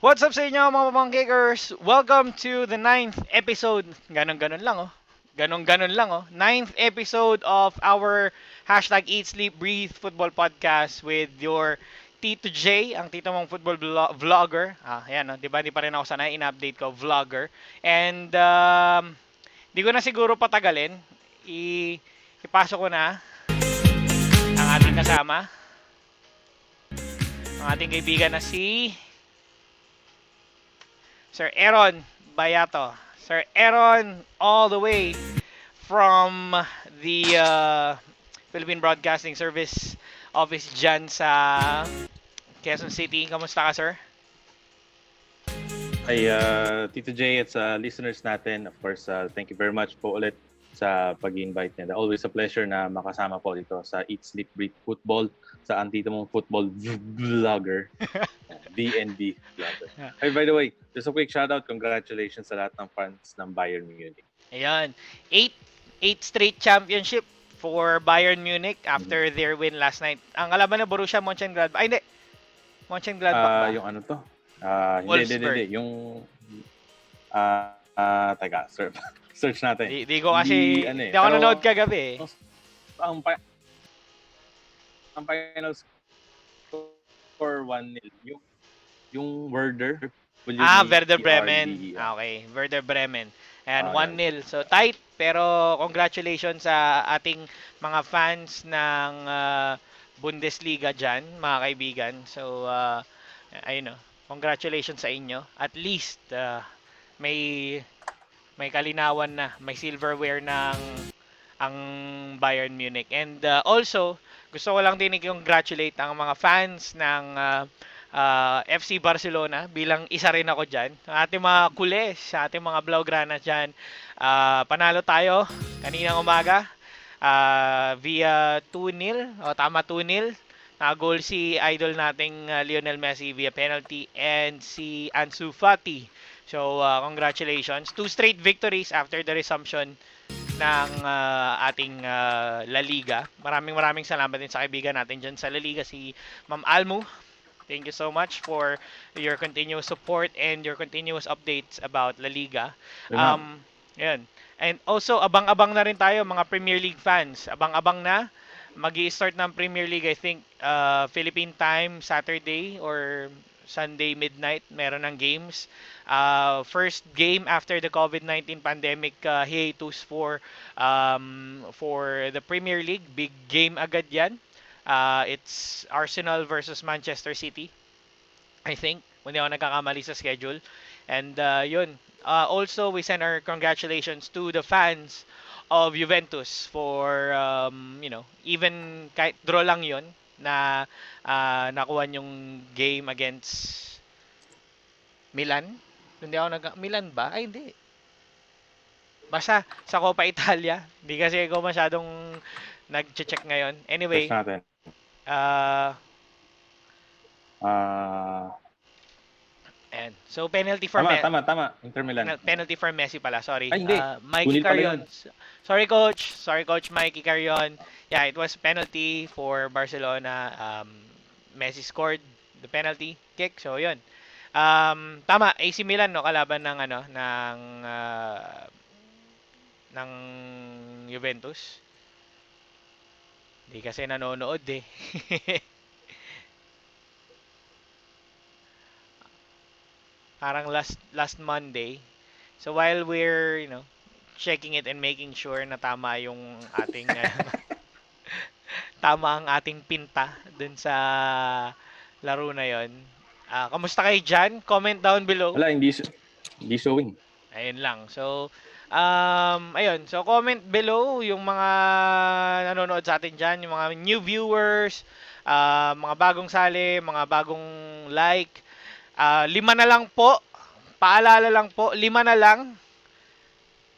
What's up sa inyo mga pamangkikers? Welcome to the ninth episode. Ganon-ganon lang oh. Ganon-ganon lang oh. Ninth episode of our hashtag Eat, Sleep, Breathe Football Podcast with your Tito J, ang tito mong football vlogger. Yan oh. Diba? Di pa rin ako sanay. In-update ko, vlogger. And, di ko na siguro patagalin. Ipasok ko na ang ating kasama. Ang ating kaibigan na si Sir Aaron Bayato. Sir Aaron, all the way from the Philippine Broadcasting Service office dyan sa Quezon City. Kamusta ka, sir? Ay, Tito J at sa listeners natin, of course, thank you very much po ulit sa pag-invite niya. Always a pleasure na makasama po dito sa Eat, Sleep, Breathe Football, sa antito mong football vlogger, DNB vlogger. Hey, by the way, just a quick shout out, congratulations sa lahat ng fans ng Bayern Munich. Ayan. Eight straight championship for Bayern Munich after their win last night. Ang kalaban na Borussia Mönchengladbach. Ay, hindi. Mönchengladbach ba? Yung ano to? Hindi. Yung, teka, search natin. Di ko kasi, hindi ako nanood kagabi eh. Ang final score 1-0. Yung Werder. Werder Bremen. Okay, Werder Bremen. Ayan, 1-0. So, tight. Pero, congratulations sa ating mga fans ng Bundesliga dyan, mga kaibigan. So, ayun o. Congratulations sa inyo. At least, may kalinawan na. May silverware ng ang Bayern Munich. And also, gusto ko lang din i-congratulate ang mga fans ng FC Barcelona bilang isa rin ako dyan. Sa ating mga kules, sa ating mga blaugrana dyan, panalo tayo kaninang umaga via 2-0. O tama, 2-0. Goal si idol nating Lionel Messi via penalty and si Ansu Fati. So, congratulations. 2 straight victories after the resumption ng ating La Liga. Maraming salamat din sa kaibigan natin dyan sa La Liga, si Ma'am Almu. Thank you so much for your continuous support and your continuous updates about La Liga. Yan. And also, abang-abang na rin tayo mga Premier League fans. Abang-abang na. Magi-start ng Premier League, I think, Philippine time, Saturday or Sunday midnight, meron ng games. First game after the COVID-19 pandemic hiatus for the Premier League. Big game agad yan. It's Arsenal versus Manchester City, I think, kung di ako nagkakamali sa schedule. And yun. Also, we send our congratulations to the fans of Juventus for, even kahit draw lang yun, na nakuha yung game against Milan. Hindi ako Milan ba? Ay, hindi. Basta sa Coppa Italia. Hindi kasi ako masyadong nag-check ngayon. Anyway. And so penalty for Messi. Tama. Inter Milan. Penalty for Messi pala. Sorry. Ay, hindi. Mikey Carrion. Sorry coach Mikey Carrion. Yeah, it was penalty for Barcelona. Messi scored the penalty kick. So 'yun. Tama, AC Milan no, kalaban ng ng Juventus. Hindi kasi nanonood eh. Parang last Monday. So while we're, checking it and making sure na tama yung ating tama ang ating pinta dun sa laro na yon. Kamusta kayo dyan? Comment down below. Wala, hindi showing. Ayun lang. So, ayun. So, comment below yung mga nanonood sa atin dyan, yung mga new viewers, mga bagong sali, mga bagong like. 5 na lang po. Paalala lang po, 5 na lang.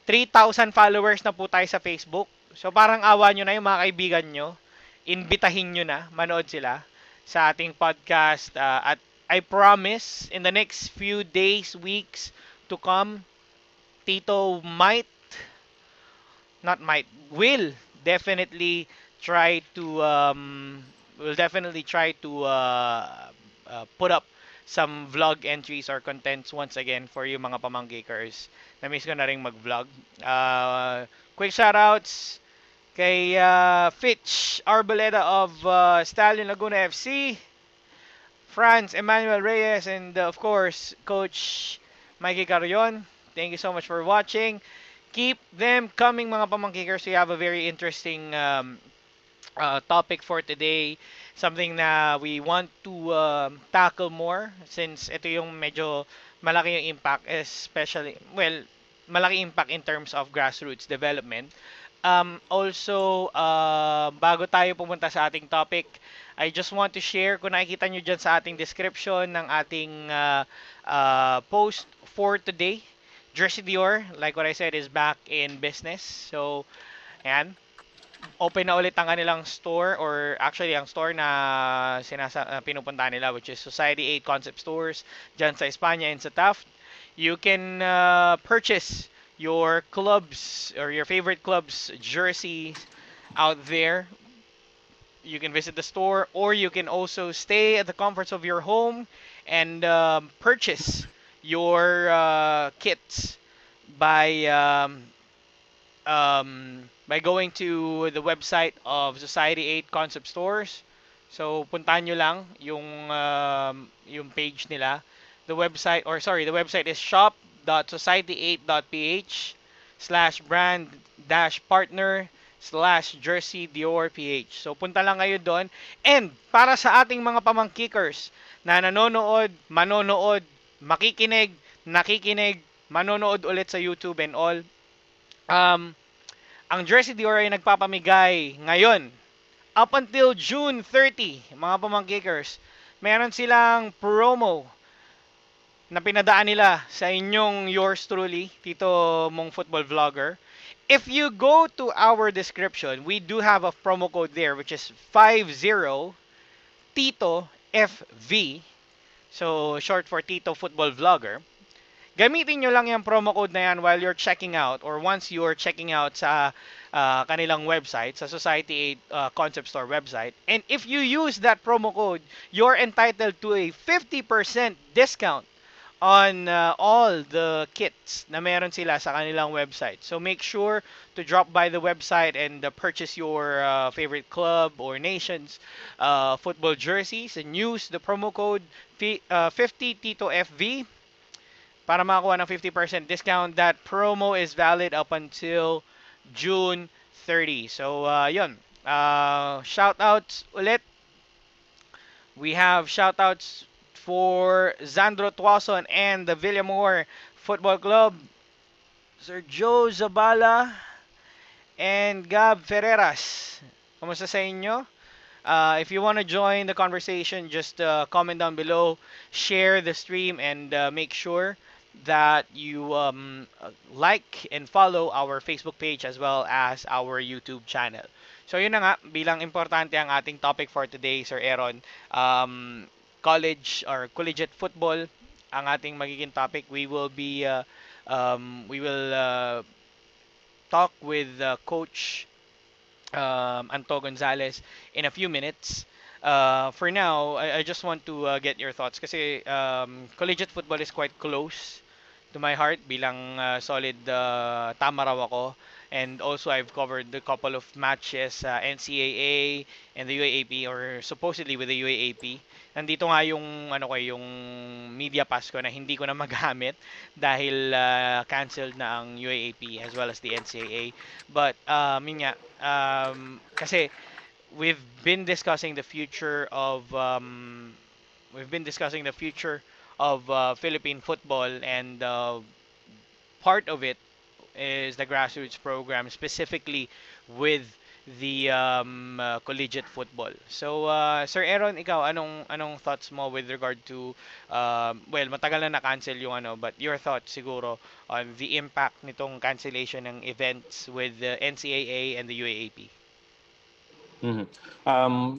3,000 followers na po tayo sa Facebook. So parang awa nyo na yung mga kaibigan nyo. Imbitahin nyo na, manood sila sa ating podcast. At I promise, in the next few days, weeks to come, Tito will definitely try to put up some vlog entries or contents once again for you mga pamangkikers. Na-miss ko na rin mag-vlog. Quick shoutouts kay Fitch Arboleda of Stallion Laguna FC, Franz Emmanuel Reyes, and of course, Coach Mikey Carrion. Thank you so much for watching. Keep them coming mga pamangkikers. We have a very interesting topic for today. Something na we want to tackle more since ito yung medyo malaki yung impact, especially, well, malaki impact in terms of grassroots development. Also, bago tayo pumunta sa ating topic, I just want to share, kung nakikita nyo dyan sa ating description ng ating post for today, Jersey Dior, like what I said, is back in business. So, ayan, open na ulit ang kanilang store, or actually ang store na pinupunta nila, which is Society 8 Concept Stores dyan sa Espanya and sa TAFT. You can purchase your clubs or your favorite clubs jerseys out there. You can visit the store, or you can also stay at the comforts of your home and purchase your kits by by going to the website of Society 8 Concept Stores. So puntahan nyo lang yung page nila. The website is shop.society8.ph/brand-partner/Jersey Dior PH. So punta lang kayo doon. And para sa ating mga pamangkikers na nanonood, manonood, makikinig, nakikinig, manonood ulit sa YouTube and all, ang Jersey Dior ay nagpapamigay ngayon up until June 30, mga pamangkikers. Meron silang promo na pinadaan nila sa inyong yours truly, Tito mong football vlogger. If you go to our description, we do have a promo code there, which is 50 Tito FV. So, short for Tito Football Vlogger. Gamitin nyo lang yung promo code na yan while you're checking out, or once you're checking out sa kanilang website, sa Society 8 Concept Store website. And if you use that promo code, you're entitled to a 50% discount on all the kits na meron sila sa kanilang website. So make sure to drop by the website and purchase your favorite club or nation's football jerseys, and use the promo code 50 Tito FV para makakuha ng 50% discount. That promo is valid up until June 30. So, yun. Shoutouts ulit. We have shoutouts for Zandro Tuason and the Villamor Football Club, Sir Joe Zabala, and Gab Ferreras. Kamusta sa inyo? If you want to join the conversation, just comment down below, share the stream, and make sure that you like and follow our Facebook page as well as our YouTube channel. So yun na nga, bilang importante ang ating topic for today, Sir Aaron, college or collegiate football ang ating magiging topic. We will talk with Coach Anto Gonzales in a few minutes. For now, I just want to get your thoughts kasi collegiate football is quite close to my heart bilang solid tama raw ako. And also, I've covered a couple of matches NCAA and the UAAP, or supposedly with the UAAP. Nandito nga yung yung media pass ko na hindi ko na magamit dahil canceled na ang UAAP as well as the NCAA. But yun nga, kasi we've been discussing the future of Philippine football, and part of it is the grassroots program, specifically with the collegiate football. So, Sir Aaron, ikaw, anong thoughts mo with regard to, well, matagal na na-cancel yung but your thoughts siguro on the impact nitong cancellation ng events with the NCAA and the UAAP? Mhm.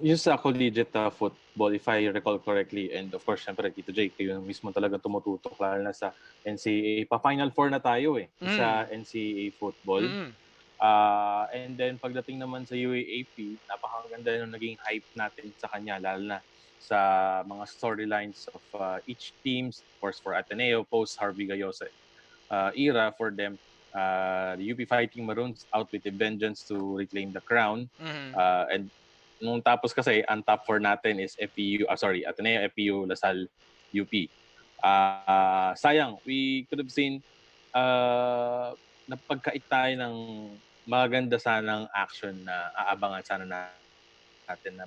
Yung sa collegiate football, if I recall correctly, and of course, syempre, Tito Jay, kayo mismo talaga tumututok, lalo na sa NCAA. Pa-Final Four na tayo sa NCAA football. And then, pagdating naman sa UAAP, napakaganda yung naging hype natin sa kanya, lalo na sa mga storylines of each teams. Of course, for Ateneo, post Harvey Gayosa era for them. The UP Fighting Maroons out with a vengeance to reclaim the crown. Mhm. And nung tapos kasi, ang top 4 natin is Ateneo, FEU, Lasal, UP. Sayang, we could have seen napagkait tayo ng maganda sanang action na aabangan sana natin na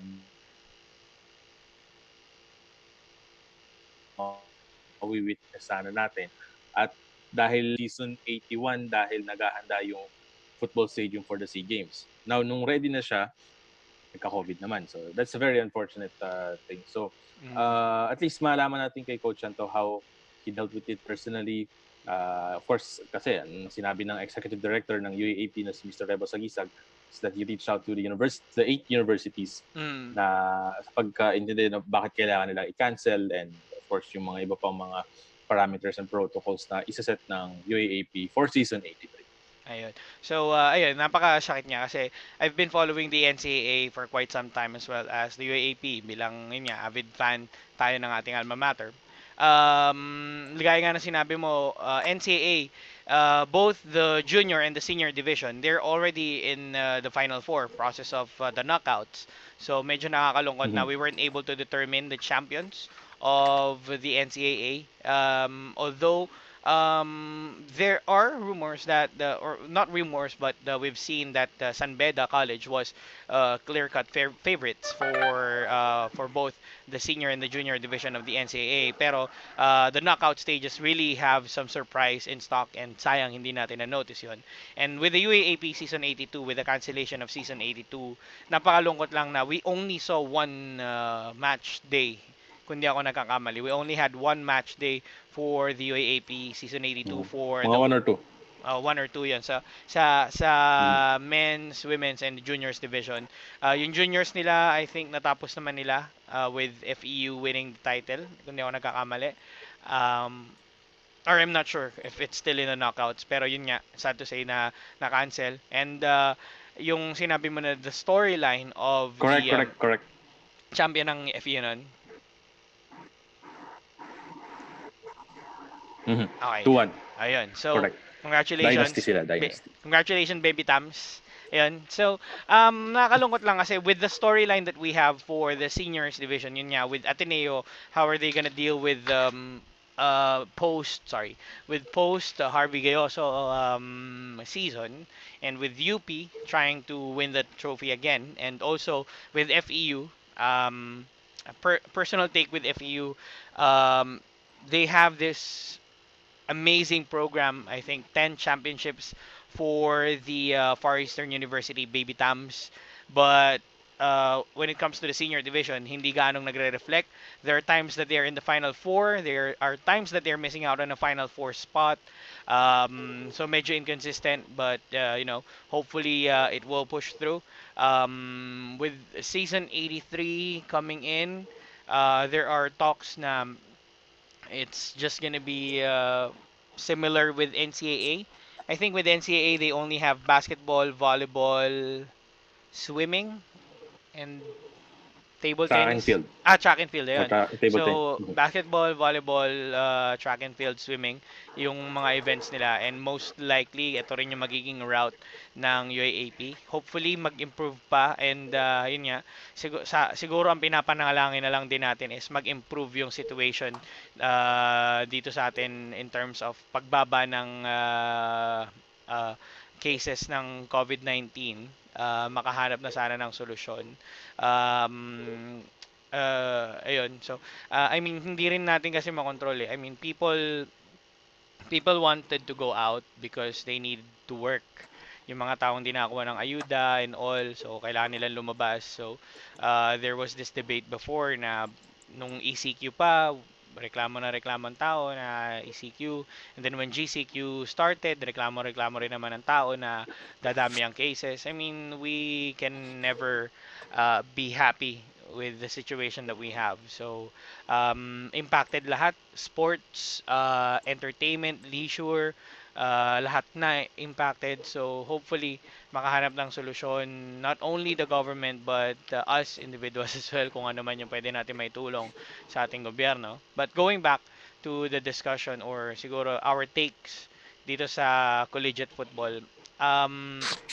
mawi-witness sana natin. At dahil season 81, dahil naghahanda yung football stadium for the SEA Games. Now, nung ready na siya, nagka-COVID naman. So, that's a very unfortunate thing. So, Mhm. at least malaman natin kay Coach Anto how he dealt with it personally. Of course, kasi ang sinabi ng executive director ng UAAP na si Mr. Rebo Sagisag is that he reached out to the 8 universities Mhm. na sa pagka-intindi na bakit kailangan nila i-cancel, and of course yung mga iba pang mga parameters and protocols na isa-set ng UAAP for season 83. Ayun. So, ayun, napakasakit niya kasi I've been following the NCAA for quite some time as well as the UAAP bilang, yun nga, avid fan tayo ng ating alma mater. Gaya nga na sinabi mo, NCAA, both the junior and the senior division, they're already in the Final Four process of the knockouts. So, medyo nakakalungkot na Mm-hmm. we weren't able to determine the champions of the NCAA. Although there are rumors that or not rumors, but we've seen that San Beda College was clear-cut favorites for both the senior and the junior division of the NCAA. Pero the knockout stages really have some surprise in stock, and sayang hindi natin na-notice yon. And with the UAAP season 82, with the cancellation of season 82, napakalungkot lang na we only saw one match day. Kundi ako nagkakamali. We only had one match day for the UAAP season 82 Mm-hmm. for Mga the one or two. one or two yan sa Mm-hmm. men's, women's and juniors division. Yung juniors nila, I think natapos naman nila with FEU winning the title, kung di ako nagkakamali. Um, or I'm not sure if it's still in the knockouts, pero yun nga, sad to say na na-cancel. And yung sinabi mo na the storyline of Correct, the correct, correct. champion ng FEU nun. Mm-hmm. Okay. 2-1. Ayun. So, Correct. Dynasty congratulations. sila, dynasty. Congratulations, baby Tams. Ayun. So, nakakalungkot lang kasi with the storyline that we have for the seniors division, yun nga, with Ateneo, how are they gonna deal with post Harvey Gayoso season, and with UP trying to win the trophy again, and also with FEU, a personal take with FEU, um, they have this amazing program. I think 10 championships for the Far Eastern University Baby Tams. But when it comes to the senior division, hindi ganong nagre-reflect. There are times that they're in the Final Four. There are times that they're missing out on a Final Four spot. So medyo inconsistent, but hopefully it will push through. With season 83 coming in, there are talks na it's just gonna be similar with NCAA. I think with NCAA they only have basketball, volleyball, swimming, and table Track and tennis. field. Track and field, Or ayun. table tennis. So, Mm-hmm. basketball, volleyball, track and field, swimming, yung mga events nila. And most likely, ito rin yung magiging route ng UAAP. Hopefully, mag-improve pa. And, yun nga, siguro ang pinapanalangin na lang din natin is mag-improve yung situation dito sa atin in terms of pagbaba ng uh, cases ng COVID-19. Makahanap na sana ng solusyon. Ayun. So, I mean, hindi rin natin kasi makontrol eh. I mean, people wanted to go out because they need to work. Yung mga taong di nakakuha ng ayuda and all, so kailangan nilang lumabas. So, there was this debate before na nung ECQ pa, reklamo ang tao na ECQ. And then when GCQ started, reklamo rin naman ng tao na dadami ang cases. I mean, we can never be happy with the situation that we have. So, impacted lahat, sports, entertainment, leisure, lahat na impacted. So hopefully makahanap ng solusyon, not only the government but us individuals as well, kung ano man yung pwede natin maitulong sa ating gobyerno. But going back to the discussion or siguro our takes dito sa collegiate football,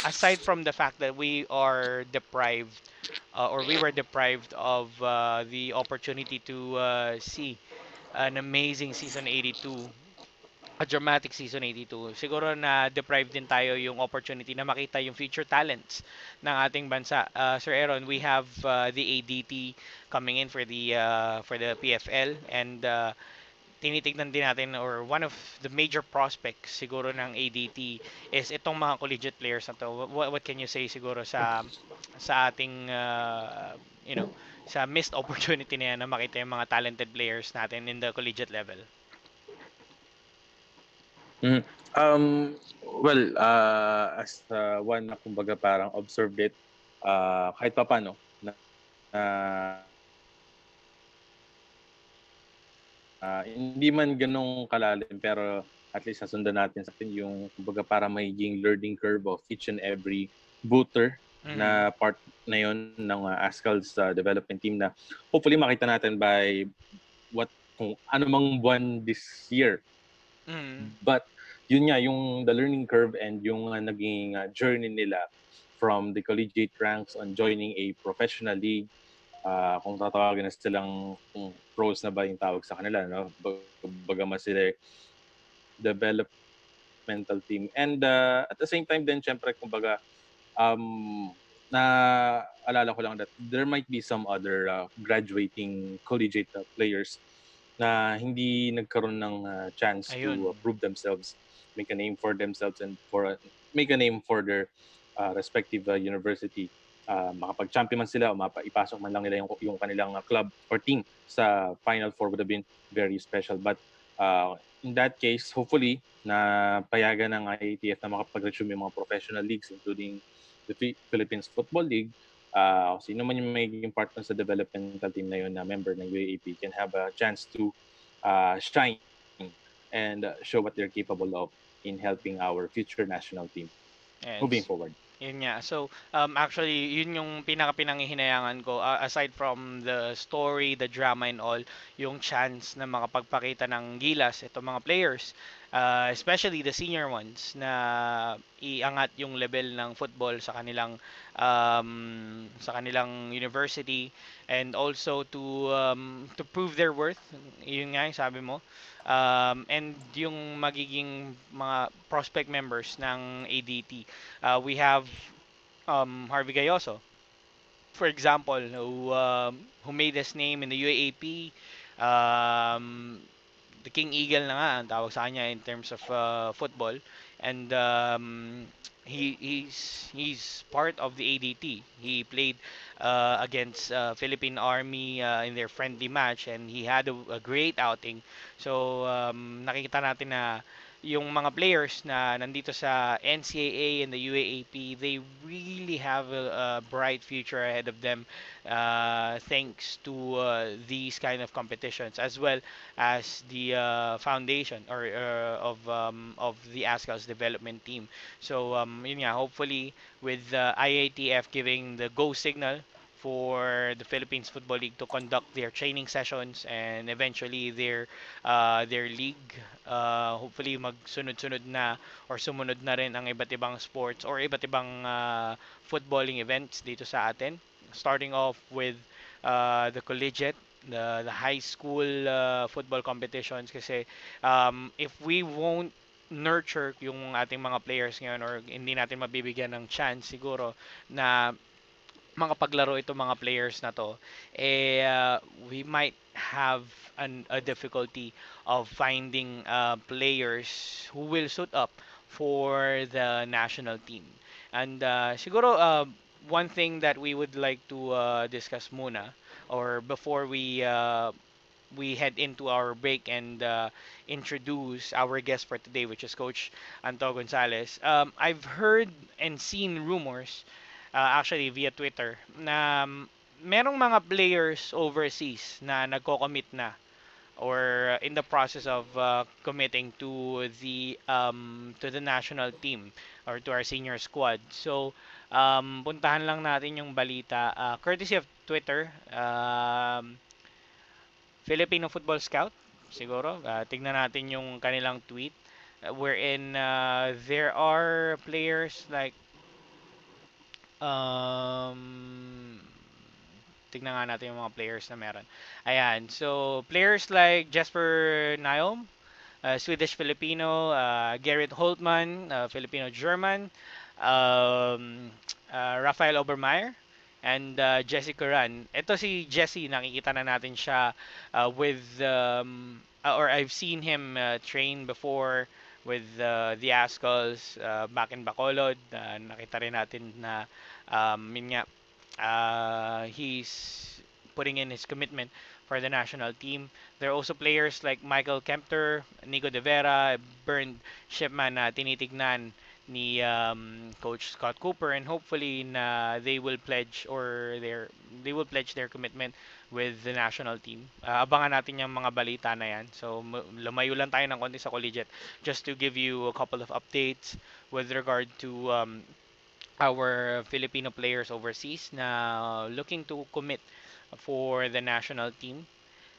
aside from the fact that we are deprived or we were deprived of the opportunity to see an amazing season 82, a dramatic season 82. Siguro na deprived din tayo yung opportunity na makita yung future talents ng ating bansa. Sir Aaron, we have the ADT coming in for the PFL, and tinitignan din natin, or one of the major prospects siguro ng ADT is itong mga collegiate players na to. What can you say siguro sa ating you know, sa missed opportunity na yan na makita yung mga talented players natin in the collegiate level? Mhm. Well, as one na kumbaga parang observed it, kahit papaano na hindi man ganong kalalim pero at least nasundan natin sa atin yung kumbaga para magiging learning curve of each and every booter Mhm. na part na yon ng ASCAL's development team na hopefully makita natin by what kung ano mang buwan this year. Mhm. But yun nga, yung the learning curve and yung naging journey nila from the collegiate ranks on joining a professional league, kung tatawagin na silang kung pros na ba yung tawag sa kanila, no? Bagamat sila developmental team. And at the same time din, syempre, kumbaga, na alala ko lang that there might be some other graduating collegiate players na hindi nagkaroon ng chance to Ayun. prove themselves, make a name for themselves, and for make a name for their respective university. Makapag-champion man sila o ipasok man lang nila yung kanilang club or team sa Final Four would have been very special. But in that case, hopefully, na payagan ng IATF na makapag-resume yung mga professional leagues including the Philippines Football League. Sino man yung magiging partner sa developmental team na yun na member ng UAAP can have a chance to shine and show what they're capable of in helping our future national team moving Yes. forward. Yun nga. So, actually, yun yung pinaka-pinangihinayangan ko. Aside from the story, the drama and all, yung chance na makapagpakita ng gilas itong mga players, especially the senior ones, na iangat yung level ng football sa kanilang university, and also to prove their worth. Yun nga yung sabi mo. And yung magiging mga prospect members ng ADT. We have Harvey Gayoso, for example, who made his name in the UAAP. Um, the King Eagle na nga ang tawag sa kanya in terms of football, and he's part of the ADT. He played against Philippine Army in their friendly match, and he had a great outing. So nakikita natin na yung mga players na nandito sa NCAA and the UAAP, they really have a bright future ahead of them, thanks to these kind of competitions, as well as the foundation or of the ASCAL's development team. So yun nga, hopefully with IATF giving the go signal for the Philippines Football League to conduct their training sessions and eventually their league, hopefully magsunod-sunod na or sumunod na rin ang iba't ibang sports or iba't ibang footballing events dito sa atin, starting off with the collegiate, the high school football competitions, kasi if we won't nurture yung ating mga players ngayon, or hindi natin mabibigyan ng chance siguro na makapaglaro itong mga players na to, we might have a difficulty of finding players who will suit up for the national team. And siguro one thing that we would like to discuss muna, or before we head into our break and introduce our guest for today, which is Coach Anto Gonzales. I've heard and seen rumors, actually via Twitter, na merong mga players overseas na nagko-commit na or in the process of committing to the national team or to our senior squad. So puntahan lang natin yung balita courtesy of Twitter. Filipino Football Scout siguro. Tignan natin yung kanilang tweet wherein there are players like um tignan nga natin yung mga players na meron. Ayan. So, players like Jesper Nyom, Swedish Filipino, Gerrit Holtman, Filipino German, um, Rafael Obermeier, and Jesse Curran. Ito si Jesse, nakikita na natin siya or I've seen him train before with the Ascals back in Bacolod. Nakita rin natin na yun nga, he's putting in his commitment for the national team. There are also players like Michael Kempter, Nico De Vera, Bernd Shipman na tinitignan ni Coach Scott Cooper, and hopefully na they will pledge their commitment with the national team. Abangan natin yung mga balita na yan. So lumayo lang tayo ng konti sa collegiate just to give you a couple of updates with regard to our Filipino players overseas na looking to commit for the national team.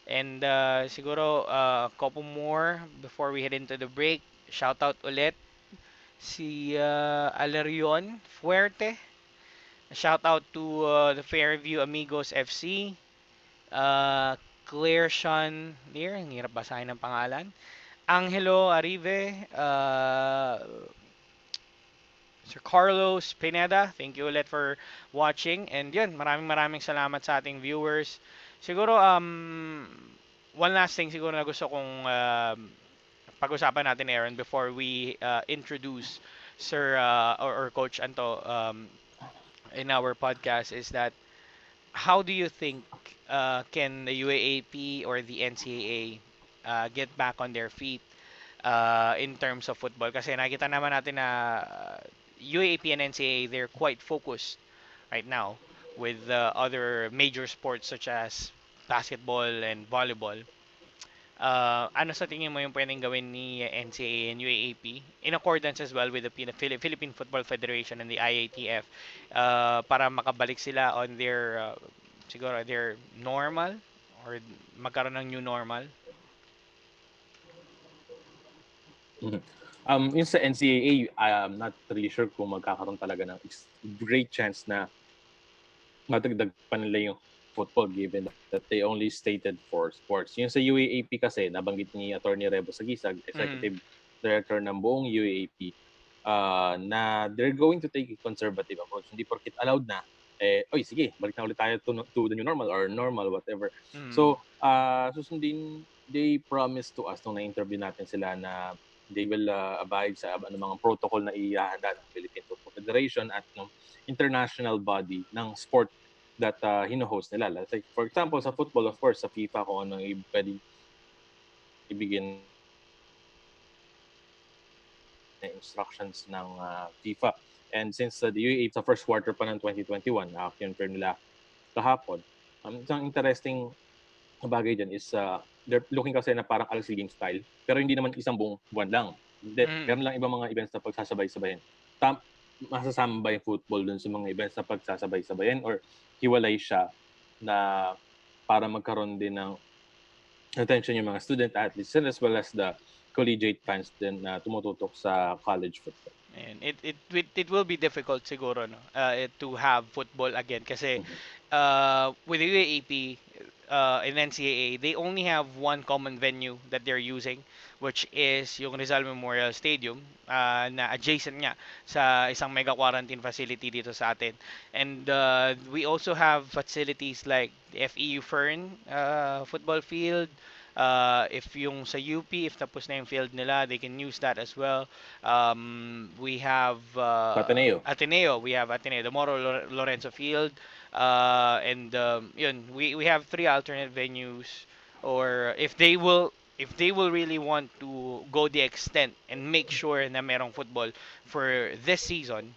And siguro a couple more before we head into the break. Shout out ulit si Alerion Fuerte. Shout out to the Fairview Amigos FC. Uh, Claire Sean Lear, ang hirap basahin ng pangalan. Angelo Arrive, Sir Carlos Pineda, thank you ulit for watching. And yun, maraming salamat sa ating viewers. Siguro, one last thing siguro na gusto kong pag-usapan natin, Aaron, before we introduce Sir or Coach Anto in our podcast is that how do you think can the UAAP or the NCAA get back on their feet in terms of football? Kasi nakita naman natin na UAAP and NCAA, they're quite focused right now with other major sports such as basketball and volleyball. Ano sa tingin mo yung pwedeng gawin ni NCAA and UAAP in accordance as well with the Philippine Football Federation and the IATF para makabalik sila on their siguro their normal or magkaroon ng new normal? Mhm. Yung sa NCAA, I'm not really sure kung magkakaroon talaga ng great chance na matagdag pa nila yung football given that they only stated for sports. Yung sa UAAP kasi, nabanggit ni Attorney Rebo Sagisag, Executive Director ng buong UAAP, na they're going to take a conservative approach. Hindi porkit allowed na, oy sige, balik na ulit tayo to the new normal or normal, whatever. So, susundin, they promised to us nung na-interview natin sila na they will abide sa mga protocol na ihahanda ng Philippine Football Federation at ng international body ng sport that hino-host nila. Like, for example, sa football, of course, sa FIFA, kung ano pwedeng ibigin na instructions ng FIFA. And since the UAE sa first quarter pa ng 2021, kinfirm nila kahapon, isang interesting bagay dyan is they're looking kasi na parang Alsi game style, pero hindi naman isang buong buwan lang. Meron lang ibang mga events na pagsasabay-sabayin. Masasama ba yung football dun sa mga events na pagsasabay-sabayin or hiwalay siya na para magkaroon din ng attention yung mga student athletes as well as the collegiate fans din na tumututok sa college football. And it will be difficult siguro no to have football again kasi with the UAAP and NCAA, they only have one common venue that they're using, which is yung Rizal Memorial Stadium na adjacent nga sa isang mega quarantine facility dito sa atin. And we also have facilities like the FEU Fern football field. If yung sa UP, if tapos na yung field nila, they can use that as well. We have Ateneo. We have Ateneo, the Moro Lorenzo Field. And yun, we have three alternate venues. Or if they will really want to go the extent and make sure na merong football for this season,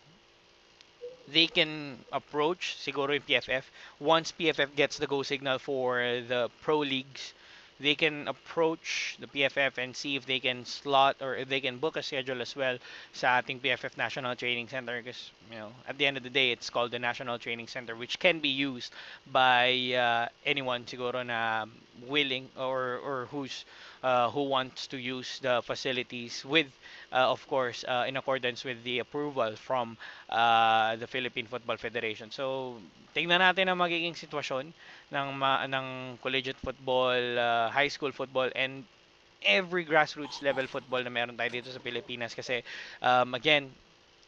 they can approach siguro yung PFF. Once PFF gets the go signal for the pro leagues, they can approach the PFF and see if they can slot or if they can book a schedule as well sa ating PFF National Training Center, because at the end of the day it's called the National Training Center, which can be used by anyone siguro na willing or who wants to use the facilities with of course in accordance with the approval from the Philippine Football Federation. So tingnan natin ang magiging sitwasyon ng collegiate football, high school football, and every grassroots level football na meron tayo dito sa Pilipinas, kasi again,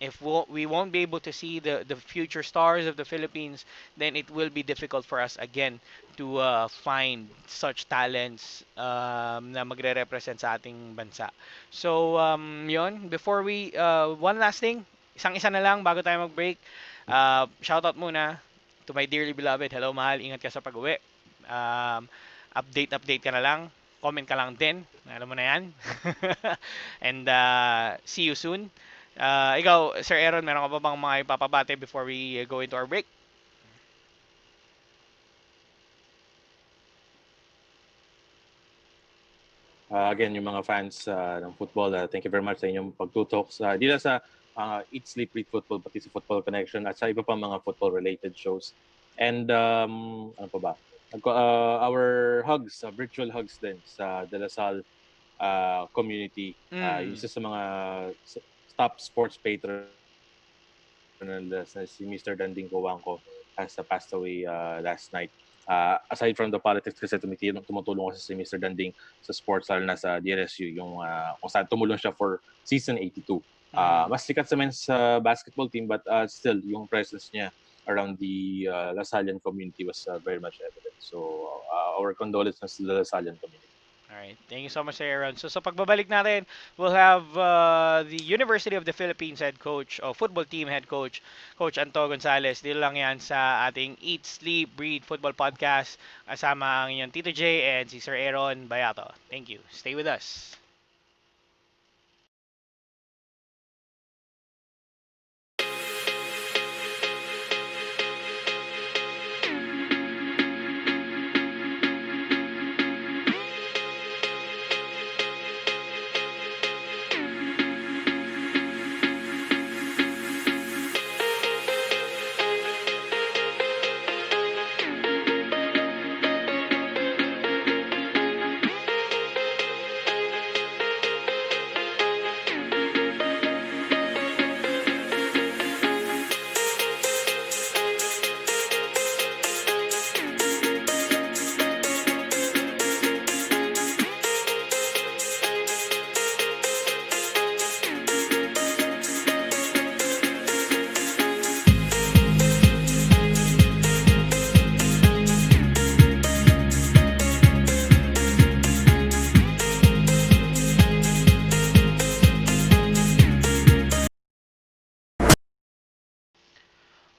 if we won't be able to see the future stars of the Philippines, then it will be difficult for us again to find such talents na magre-represent sa ating bansa. So, yon. Before we, one last thing, isang-isa na lang bago tayo mag-break. Shoutout muna to my dearly beloved. Hello, mahal. Ingat ka sa pag-uwi. Um, update ka na lang. Comment ka lang din. Alam mo na yan. And see you soon. Ikaw, Sir Aaron, meron ka pa bang mga ipapabate before we go into our break? Again, yung mga fans ng football, thank you very much sa inyong pagtutok sa di lang sa Eat, Sleep, Read Football, pati sa Football Connection at sa iba pang mga football-related shows. And ano pa ba? Our hugs, virtual hugs din sa De La Salle community. Yung isa sa mga top sports patron na si Mr. Danding Kowangko has passed away last night. Aside from the politics, kasi tumutulong kasi si Mr. Danding sa sports, lalo na sa DLSU, yung kung saan tumulong siya for season 82. Mas sikat sa men's basketball team, but still, yung presence niya around the Lasallian community was very much evident. So, our condolences to the Lasallian community. Alright, thank you so much, Sir Aaron. So sa pagbabalik natin, we'll have the University of the Philippines head coach, o football team head coach, Coach Anto Gonzales. Dito lang yan sa ating Eat, Sleep, Breathe Football Podcast. Kasama ang inyong Tito J and si Sir Aaron Bayato. Thank you. Stay with us.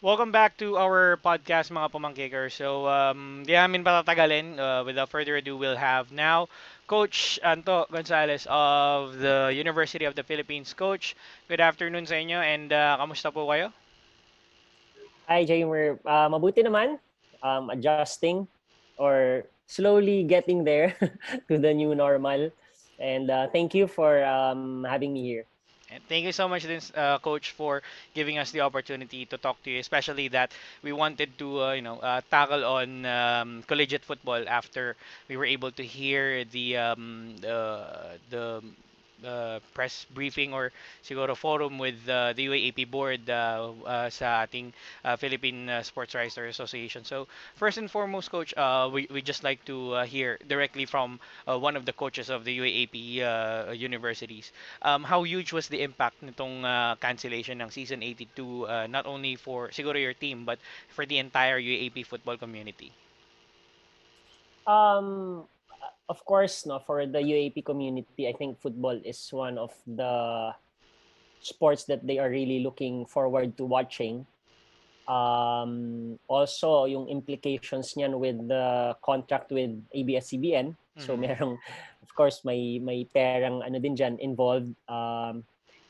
Welcome back to our podcast, mga pumangkiker. So, di namin patatagalin. Without further ado, we'll have now Coach Anto Gonzales of the University of the Philippines. Coach, good afternoon sa inyo, and kamusta po kayo? Hi, Jamer. Mabuti naman. Adjusting or slowly getting there to the new normal. And thank you for having me here. And thank you so much, din, Coach, for giving us the opportunity to talk to you, especially that we wanted to, tackle on collegiate football after we were able to hear the press briefing or siguro forum with the UAAP board sa ating Philippine Sports Writers Association. So first and foremost, Coach, we just like to hear directly from one of the coaches of the UAAP universities. How huge was the impact nitong cancellation ng season 82, not only for siguro your team but for the entire UAAP football community? Of course, no, for the UAP community, I think football is one of the sports that they are really looking forward to watching. Also, yung implications niyan with the contract with ABS-CBN. So merong, of course, may perang ano din dyan involved.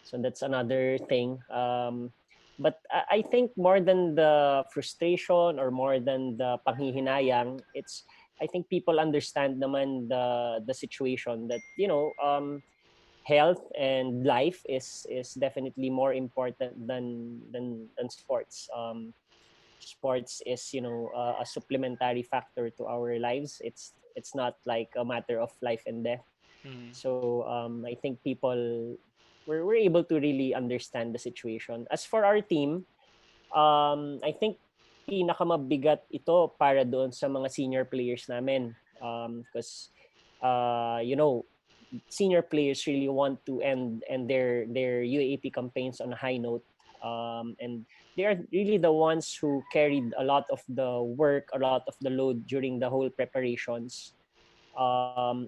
So that's another thing. But I think more than the frustration or more than the panghihinayang, it's I think people understand naman the situation that, health and life is definitely more important than sports. Sports is, a supplementary factor to our lives. It's not like a matter of life and death. Mm. So I think people were able to really understand the situation. As for our team, I think pinakamabigat ito para doon sa mga senior players namin. Because senior players really want to end their UAAP campaigns on a high note. And they are really the ones who carried a lot of the work, a lot of the load during the whole preparations.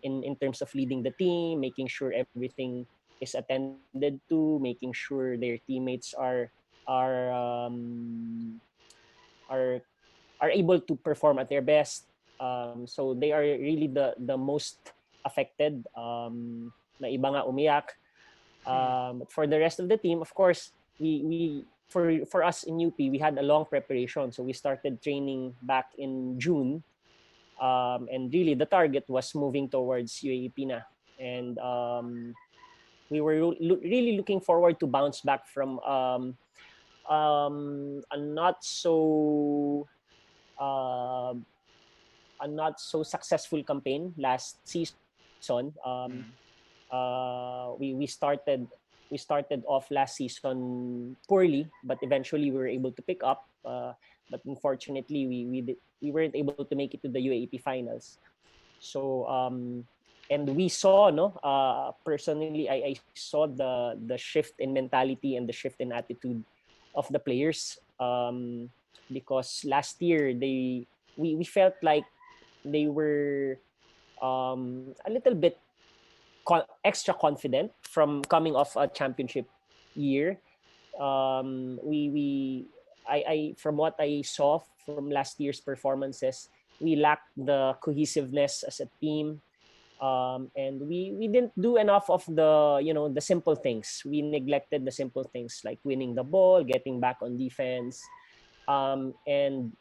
In terms of leading the team, making sure everything is attended to, making sure their teammates are um, are are able to perform at their best. So they are really the most affected. Na iba nga umiyak. Mm. But for the rest of the team, of course, we for us in UP, we had a long preparation. So we started training back in June. And really, the target was moving towards UAP na. And we were really looking forward to bounce back from a not so uh, a not so successful campaign last season. Mm. We started off last season poorly, but eventually we were able to pick up. But unfortunately, we weren't able to make it to the UAP finals. So and we saw, no, personally, I saw the shift in mentality and the shift in attitude of the players. Because last year we felt like they were a little bit extra confident from coming off a championship year. We I From what I saw from last year's performances, we lacked the cohesiveness as a team. And we didn't do enough of the simple things. We neglected the simple things like winning the ball, getting back on defense. And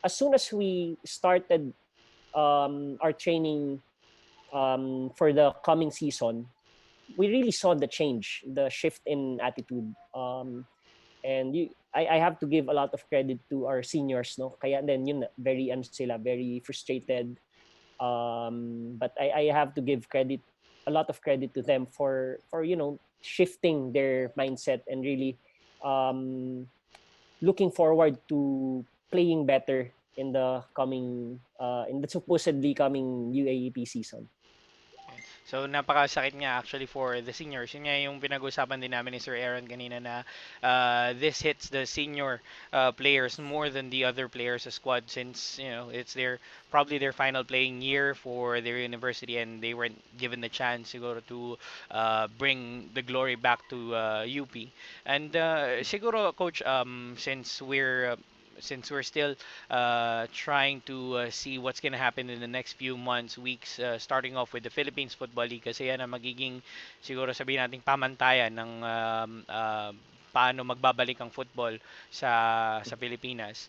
as soon as we started our training for the coming season, we really saw the change, the shift in attitude. And I have to give a lot of credit to our seniors, no? Kaya then yun, very sila, very frustrated. But I have to give a lot of credit to them for shifting their mindset and really um, looking forward to playing better in the supposedly coming UAEP season. So napakasakit nga actually for the seniors. Yun nga yung pinag-usapan din namin ni Sir Aaron kanina na this hits the senior players more than the other players sa squad, since it's their probably their final playing year for their university, and they weren't given the chance siguro to bring the glory back to UP. And siguro coach, since we're still trying to see what's going to happen in the next few months, weeks, starting off with the Philippines Football League, kasi yan ang magiging siguro sabihin nating pamantayan ng paano magbabalik ang football sa Pilipinas.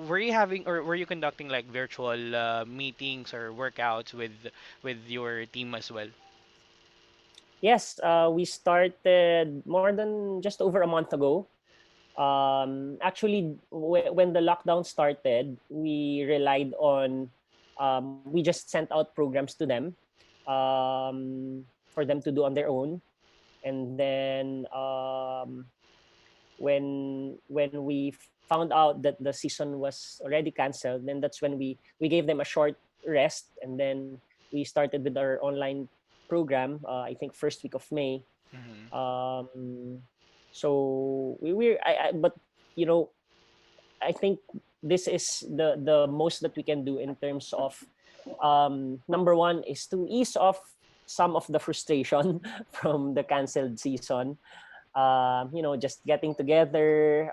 Were you having or were you conducting like virtual meetings or workouts with your team as well? Yes, we started more than just over a month ago. Actually, when the lockdown started, we relied on, we just sent out programs to them for them to do on their own. And then when we found out that the season was already canceled, then that's when we gave them a short rest, and then we started with our online program. I think first week of May. Mm-hmm. So but you know, I think this is the most that we can do in terms of number one is to ease off some of the frustration from the canceled season. Just getting together,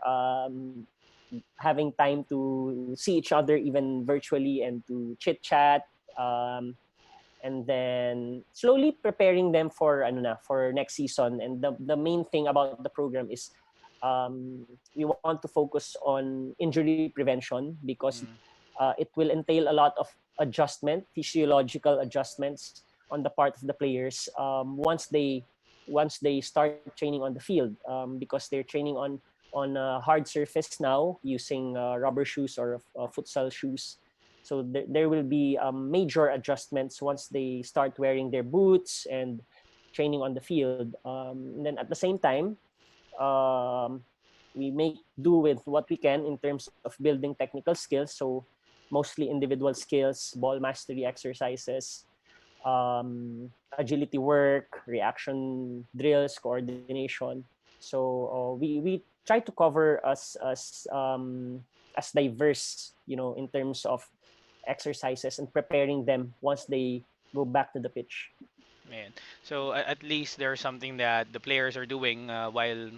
having time to see each other even virtually and to chit chat. And then slowly preparing them for next season. And the main thing about the program is we want to focus on injury prevention, because Mm-hmm. it will entail a lot of adjustment, physiological adjustments on the part of the players once they start training on the field, because they're training on a hard surface now using rubber shoes or futsal shoes. So there will be major adjustments once they start wearing their boots and training on the field. And then at the same time, um, we make do with what we can in terms of building technical skills. So mostly individual skills, ball mastery exercises, agility work, reaction drills, coordination. So we try to cover as diverse, in terms of exercises and preparing them once they go back to the pitch. Man. So at least there's something that the players are doing while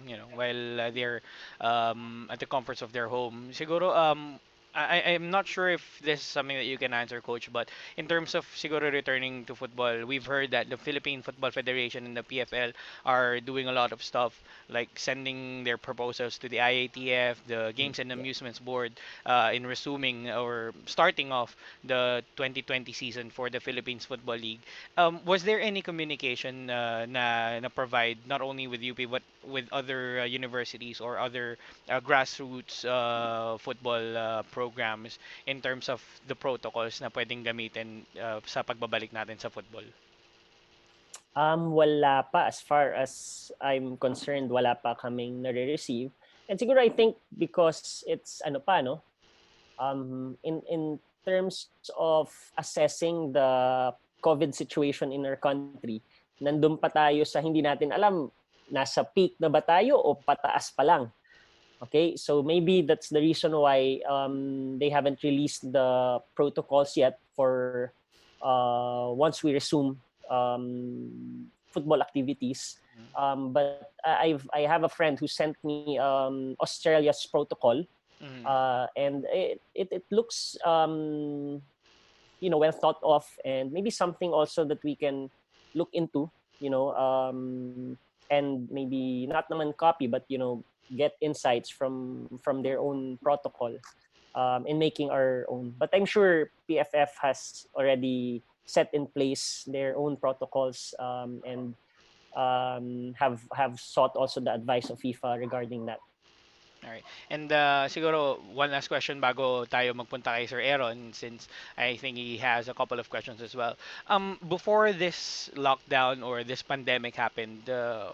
they're at the comforts of their home. Siguro I'm not sure if this is something that you can answer, coach, but in terms of siguro returning to football, we've heard that the Philippine Football Federation and the PFL are doing a lot of stuff like sending their proposals to the IATF, the Games and Yeah. Amusements Board, in resuming or starting off the 2020 season for the Philippines Football League. Was there any communication na provide not only with UP but with other universities or other grassroots football programs in terms of the protocols na pwedeng gamitin sa pagbabalik natin sa football? Wala pa, as far as I'm concerned, wala pa kaming nare-receive. And siguro I think because it's ano pa, no? In terms of assessing the COVID situation in our country, nandun pa tayo sa hindi natin alam, nasa peak na ba tayo o pataas pa lang. Okay, so maybe that's the reason why they haven't released the protocols yet for once we resume football activities. But I have a friend who sent me Australia's protocol, Mhm. and it looks well thought of, and maybe something also that we can look into, and maybe not naman copy, but get insights from their own protocol in making our own. But I'm sure PFF has already set in place their own protocols, and have sought also the advice of FIFA regarding that. Alright. And siguro one last question bago tayo magpunta kay Sir Aaron, since I think he has a couple of questions as well. Before this lockdown or this pandemic happened,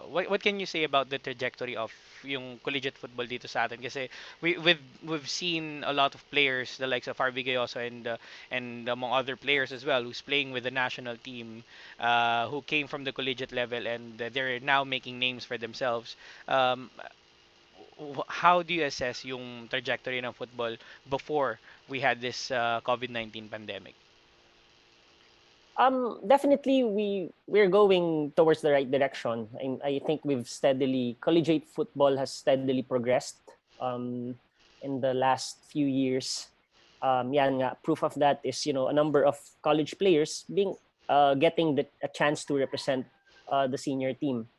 what can you say about the trajectory of yung collegiate football dito sa atin? Kasi we've seen a lot of players, the likes of RV Gayoso and among other players as well, who's playing with the national team, who came from the collegiate level, and they're now making names for themselves. Um, how do you assess yung trajectory ng football before we had this COVID-19 pandemic? Definitely we're going towards the right direction. I think collegiate football has steadily progressed in the last few years. Yan nga, proof of that is a number of college players getting a chance to represent the senior team.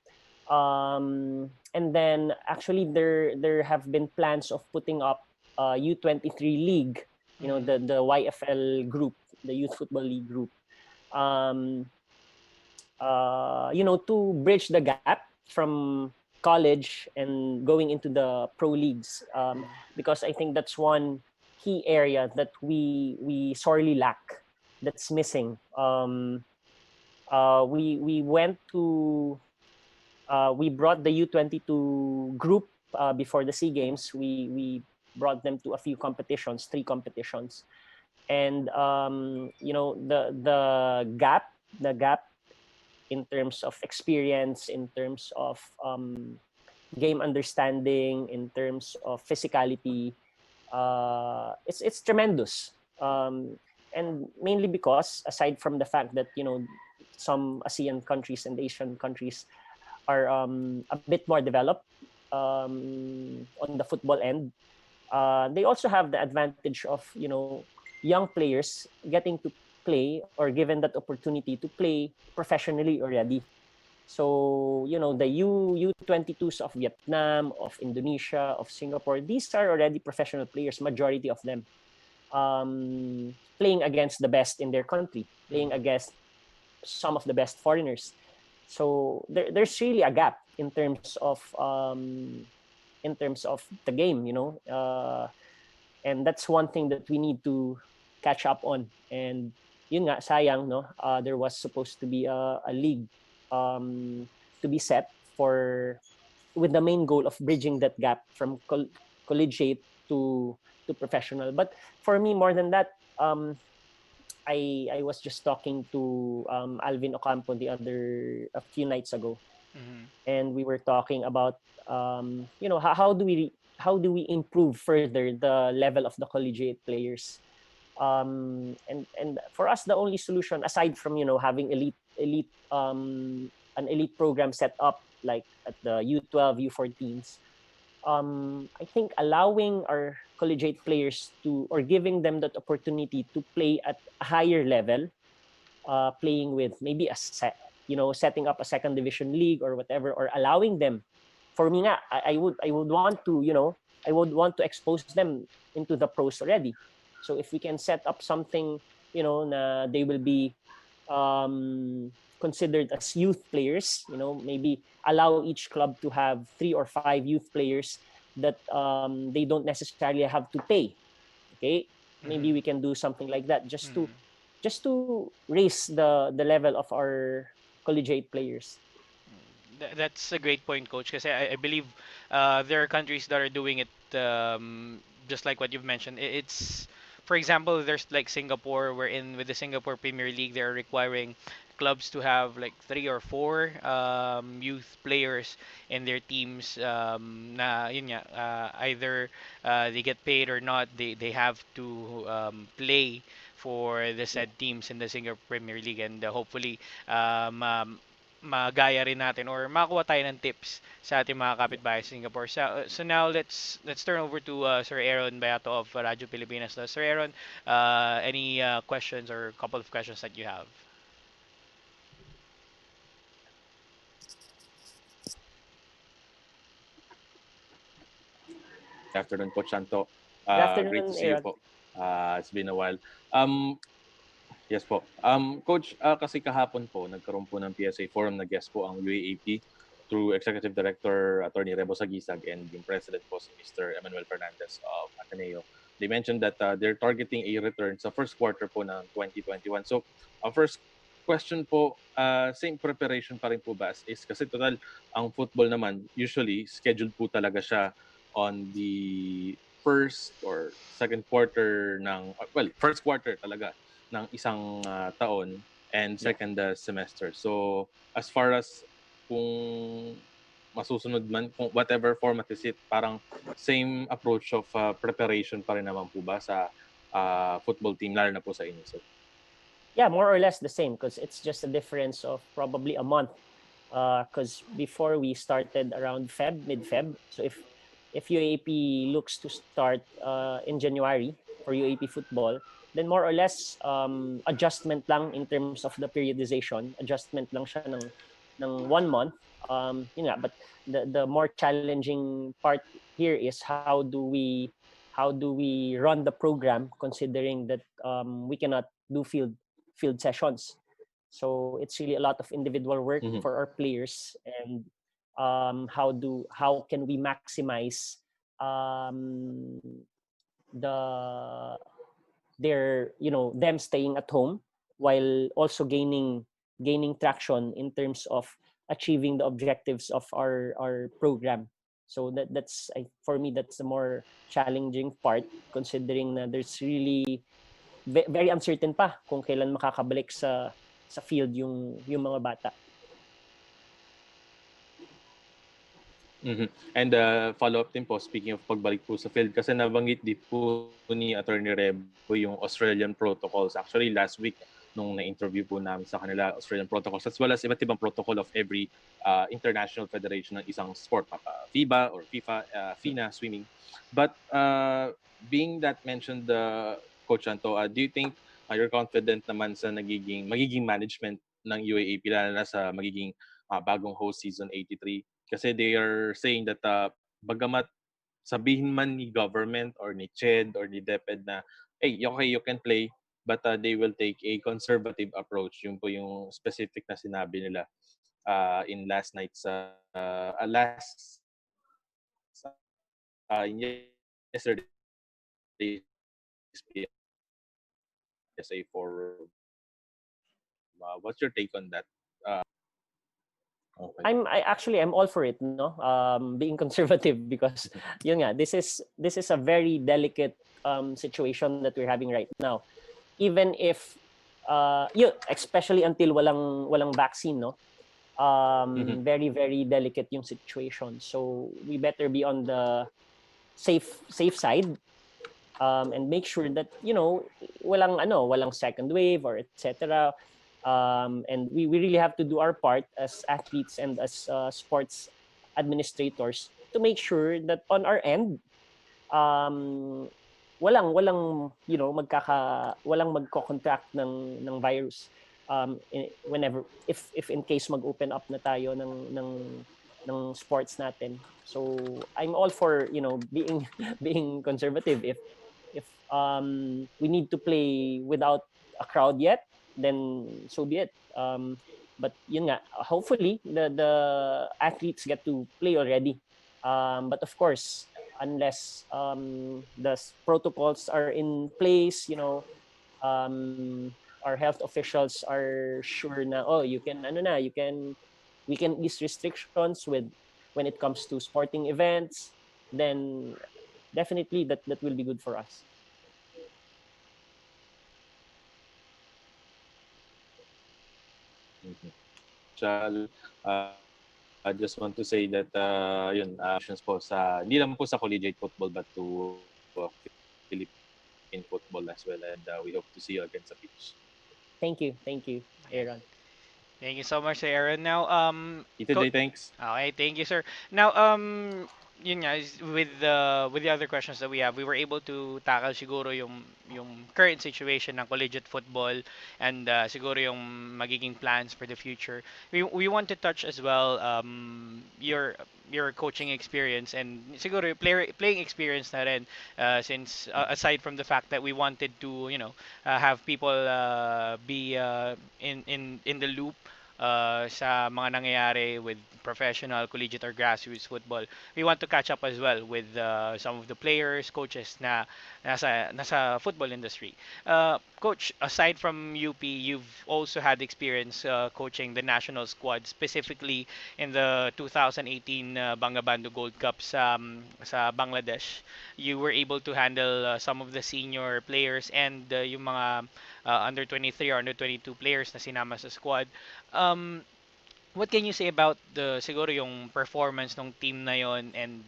And then actually there have been plans of putting up U23 league, Mhm. the YFL group, the Youth Football League group, um, to bridge the gap from college and going into the pro leagues, because I think that's one key area that we sorely lack, that's missing. We went to we brought the U22 group before the SEA Games. We brought them to a few competitions, 3 competitions, and the gap in terms of experience, in terms of game understanding, in terms of physicality, it's tremendous. And mainly because, aside from the fact that some ASEAN countries and Asian countries are a bit more developed on the football end, they also have the advantage of young players getting to play, or given that opportunity to play professionally already. So the U22s of Vietnam, of Indonesia, of Singapore, these are already professional players, majority of them. playing against the best in their country, playing against some of the best foreigners. So there's really a gap in terms of the game, and that's one thing that we need to catch up on. And yun nga, sayang, no? There was supposed to be a league to be set for with the main goal of bridging that gap from collegiate to professional. But for me, more than that, I was just talking to Alvin Ocampo a few nights ago, and we were talking about how do we improve further the level of the collegiate players. And for us, the only solution, aside from having an elite program set up like at the U12, U14s, I think allowing our collegiate players or giving them that opportunity to play at a higher level, playing with maybe setting up a second division league or whatever, or allowing them. For me, nga, I would want to expose them into the pros already. So if we can set up something, na they will be considered as youth players, maybe allow each club to have 3 or 5 youth players that they don't necessarily have to pay. Okay, maybe we can do something like that just to raise the level of our collegiate players. That's a great point, Coach. Because I believe there are countries that are doing it just like what you've mentioned. It's, for example, there's like Singapore, wherein with the Singapore Premier League, they're requiring clubs to have like 3 or 4 youth players in their teams. Na yun nga, either they get paid or not, they have to play for the said teams in the Singapore Premier League, and hopefully magaya rin natin or makakuha tayo ng tips sa ating mga kapitbahay sa Singapore. So now let's turn over to Sir Aaron Bayato of Radyo Pilipinas. Sir Aaron, any questions or couple of questions that you have? Good afternoon, Coach Anto. Good afternoon, Great to see you Aaron. po. It's been a while. Yes po. Coach, kasi kahapon po, nagkaroon po ng PSA forum, nag-guest po ang UAAP through Executive Director Attorney Rebo Sagisag and yung President po si Mr. Emmanuel Fernandez of Ateneo. They mentioned that they're targeting a return sa first quarter po ng 2021. So, ang first question po, same preparation pa rin po ba? Is kasi total, ang football naman, usually, scheduled po talaga siya on the first or second quarter first quarter talaga ng isang taon and second semester. So as far as kung masusunod man, kung whatever format is it, parang same approach of preparation pa rin naman po ba sa football team, lalo na po sa inyo, sir? Yeah, more or less the same, because it's just a difference of probably a month. Because before we started around mid-Feb. So if UAP looks to start in January for UAP football, then more or less adjustment lang in terms of the periodization. Adjustment lang siya ng 1 month. But the more challenging part here is how do we run the program, considering that we cannot do field sessions. So it's really a lot of individual work for our players, and how can we maximize them staying at home while also gaining traction in terms of achieving the objectives of our program. So for me, that's the more challenging part, considering na there's really very uncertain pa kung kailan makakabalik sa field yung mga bata. And follow-up din po, speaking of pagbalik po sa field, kasi nabanggit din po ni Attorney Rebo yung Australian protocols. Actually, last week, nung na-interview po namin sa kanila, Australian protocols, as well as iba't ibang protocol of every international federation ng isang sport, FIBA or FIFA, FINA, swimming. But being that mentioned, Coach Anto, do you think you're confident naman sa magiging management ng UAAP, lalo na sa magiging bagong host season 83? Kasi they are saying that bagamat sabihin man ni government or ni CHED or ni DepEd na hey, okay, you can play, but they will take a conservative approach. Yun po yung specific na sinabi nila in last night's in yesterday's PSA for what's your take on that? Okay. I'm all for it, no? Being conservative because yun nga, this is a very delicate situation that we're having right now. Even if especially until walang vaccine, no? Very very delicate yung situation. So we better be on the safe side, and make sure that walang second wave or etc. And we really have to do our part as athletes and as sports administrators to make sure that on our end, walang walang magko-contract ng virus, whenever if in case mag-open up na tayo ng sports natin. So I'm all for being being conservative. If we need to play without a crowd yet, then so be it. But yun nga, hopefully the athletes get to play already. But of course, unless the protocols are in place, our health officials are sure na you can we can ease restrictions with when it comes to sporting events, then definitely that will be good for us. So, I just want to say that questions po hindi lang po sa collegiate football but to Philippine football as well, and we hope to see you again sa pitch. Thank you, Aaron. Thank you so much, Aaron. Now, Tito J, thanks. okay, thank you, sir. Now, yun nga, with the other questions that we have, we were able to tackle siguro yung current situation ng collegiate football and siguro yung magiging plans for the future. We want to touch as well your coaching experience and siguro yung playing experience na rin, since aside from the fact that we wanted to have people be in the loop sa mga nangyayari with professional, collegiate, or grassroots football. We want to catch up as well with some of the players, coaches na nasa football industry. Coach, aside from UP, you've also had experience coaching the national squad, specifically in the 2018 Bangabandhu Gold Cup sa Bangladesh. You were able to handle some of the senior players and yung mga under 23 or under 22 players na sinama sa squad. What can you say about the siguro yung performance ng team na yon, and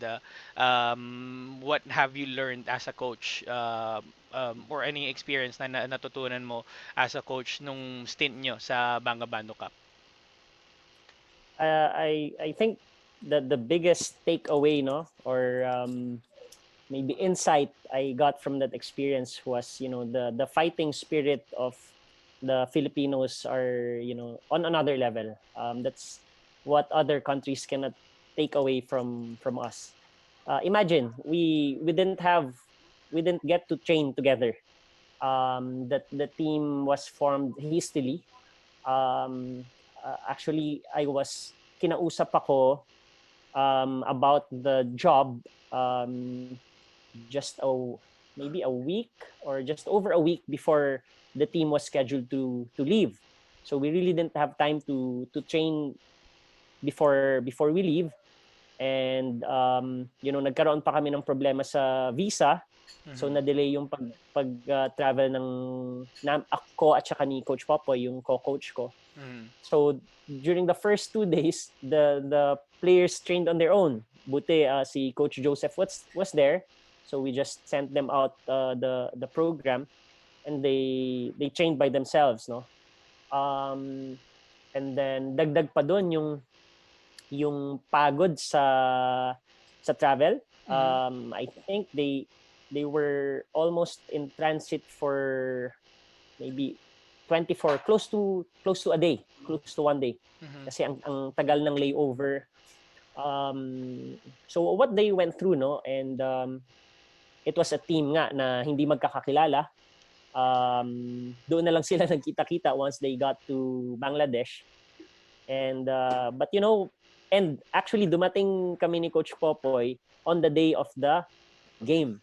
what have you learned as a coach, or any experience na natutunan mo as a coach nung stint nyo sa Bangabandhu Cup? I think that the biggest takeaway, or maybe insight I got from that experience was the fighting spirit of the Filipinos are on another level. That's what other countries cannot take away from us. Imagine we didn't get to train together. That the team was formed hastily. Actually, I was kinausap ako about the job just maybe a week or just over a week before the team was scheduled to leave. So we really didn't have time to train before we leave. And nagkaroon pa kami ng problema sa visa. So na-delay yung pag travel ng ako at saka ni Coach Popoy, yung co-coach ko. So during the first 2 days, the players trained on their own. Buti si Coach Joseph was there. So we just sent them out the program, and they trained by themselves, no. And then dagdag pa doon yung pagod sa travel. I think they were almost in transit for maybe 24, close to a day, close to 1 day. Kasi ang tagal ng layover. So what they went through, no, and it was a team nga na hindi magkakakilala. Doon na lang sila nagkita-kita once they got to Bangladesh. And but and actually dumating kami ni Coach Popoy on the day of the game.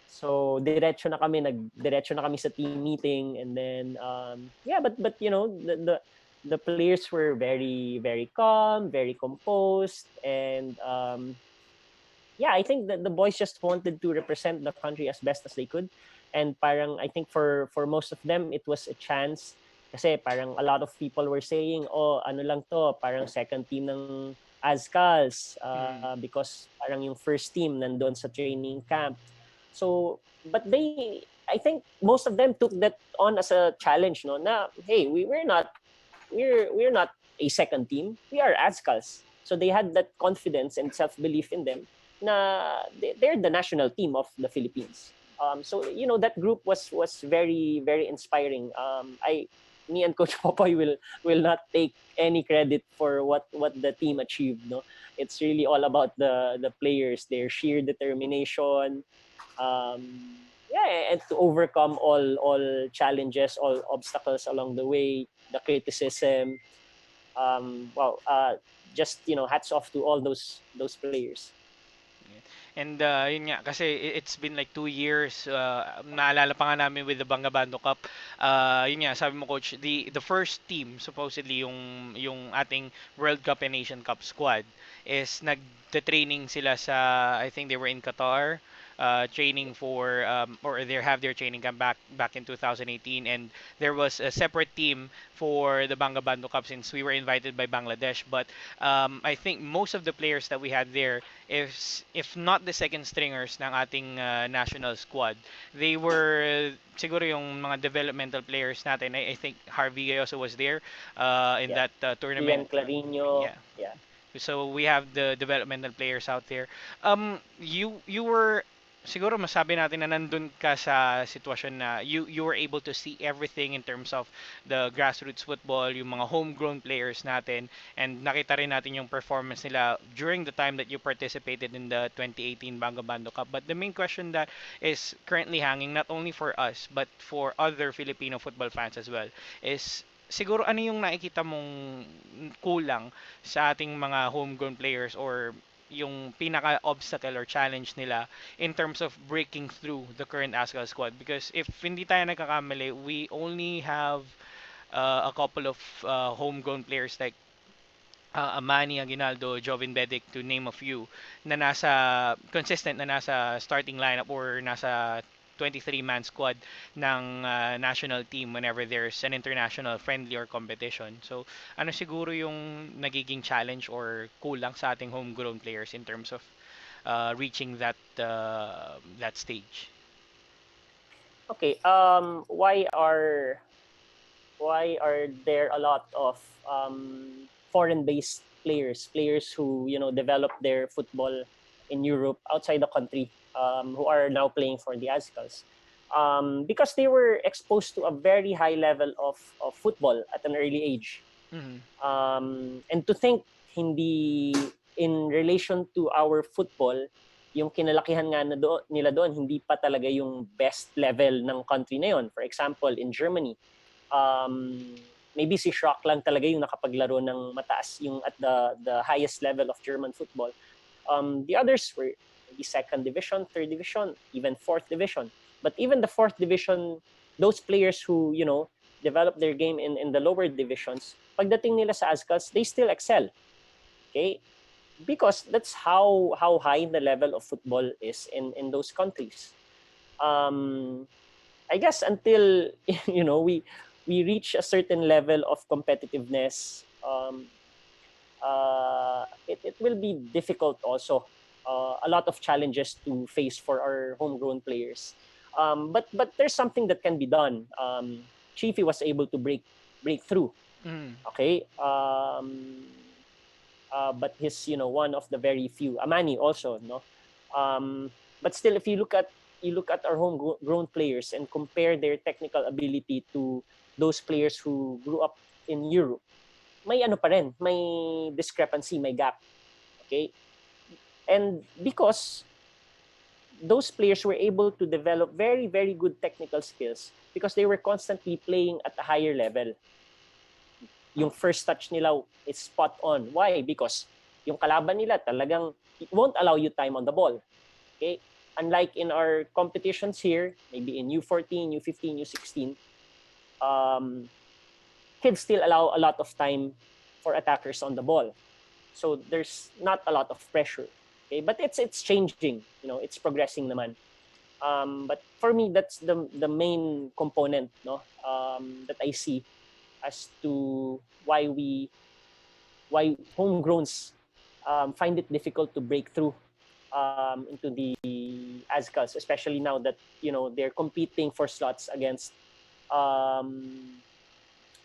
So diretso na kami sa team meeting, and then but the players were very, very calm, very composed, and I think that the boys just wanted to represent the country as best as they could. And parang I think for most of them it was a chance kasi parang a lot of people were saying, oh, ano lang to, parang second team ng Azkals because parang yung first team nandoon sa training camp. So, but I think most of them took that on as a challenge, no? Na hey, we're not a second team. We are Azkals. So they had that confidence and self-belief in them na they're the national team of the Philippines. So that group was very, very inspiring. Me and Coach Popoy will not take any credit for what the team achieved. No, it's really all about the players, their sheer determination. And to overcome all challenges, all obstacles along the way, the criticism. Just hats off to all those players. And yun nga, kasi it's been like 2 years. Naalala pa nga namin with the Bangabando Cup. Yun nga, sabi mo coach, the first team, supposedly yung ating World Cup and Asian Cup squad is nagte-training sila sa, I think they were in Qatar, training for or they have their training camp back in 2018, and there was a separate team for the Bangabando Cup since we were invited by Bangladesh. But I think most of the players that we had there, if not the second stringers ng ating national squad, they were siguro yung mga developmental players natin. I think Harvey also was there in that tournament. Ian Clarino. Yeah. So we have the developmental players out there. You were siguro masabi natin na nandun ka sa sitwasyon na you were able to see everything in terms of the grassroots football, yung mga homegrown players natin, and nakita rin natin yung performance nila during the time that you participated in the 2018 Bangabando Cup. But the main question that is currently hanging not only for us but for other Filipino football fans as well is siguro ano yung nakikita mong kulang sa ating mga homegrown players, or yung pinaka-obstacle or challenge nila in terms of breaking through the current Ascal squad? Because if hindi tayo nagkakamali, we only have a couple of homegrown players like Amani Aguinaldo, Jovin Bedic, to name a few, na nasa consistent na nasa starting lineup or nasa 23-man squad ng national team whenever there's an international friendly or competition. So, ano siguro yung nagiging challenge or kulang sa ating homegrown players in terms of reaching that stage? Okay. Why are there a lot of foreign-based players who develop their football in Europe outside the country, who are now playing for the Azkals? Because they were exposed to a very high level of football at an early age. Mm-hmm. And to think hindi in relation to our football, yung kinalakihan nga nila doon, hindi pa talaga yung best level ng country na yon. For example, in Germany, maybe si Schrock lang talaga yung nakapaglaro ng mataas, yung at the highest level of German football. The others were maybe second division, third division, even fourth division. But even the fourth division, those players who develop their game in the lower divisions, pagdating nila sa Azkals, they still excel. Okay, because that's how high the level of football is in those countries. I guess until we reach a certain level of competitiveness, it will be difficult also. A lot of challenges to face for our homegrown players. But there's something that can be done. Chiefy was able to break through. Okay. But he's one of the very few. Amani also, no. But still, if you look at our homegrown players and compare their technical ability to those players who grew up in Europe, may pa rin, may discrepancy, may gap. Okay? And because those players were able to develop very, very good technical skills because they were constantly playing at a higher level. Yung first touch nila is spot on. Why? Because yung kalaban nila talagang it won't allow you time on the ball. Okay? Unlike in our competitions here, maybe in U14, U15, U16, kids still allow a lot of time for attackers on the ball. So there's not a lot of pressure. Okay? But it's changing. It's progressing naman. But for me, that's the main component, no, that I see as to why homegrowns find it difficult to break through into the ASCAs, especially now that they're competing for slots against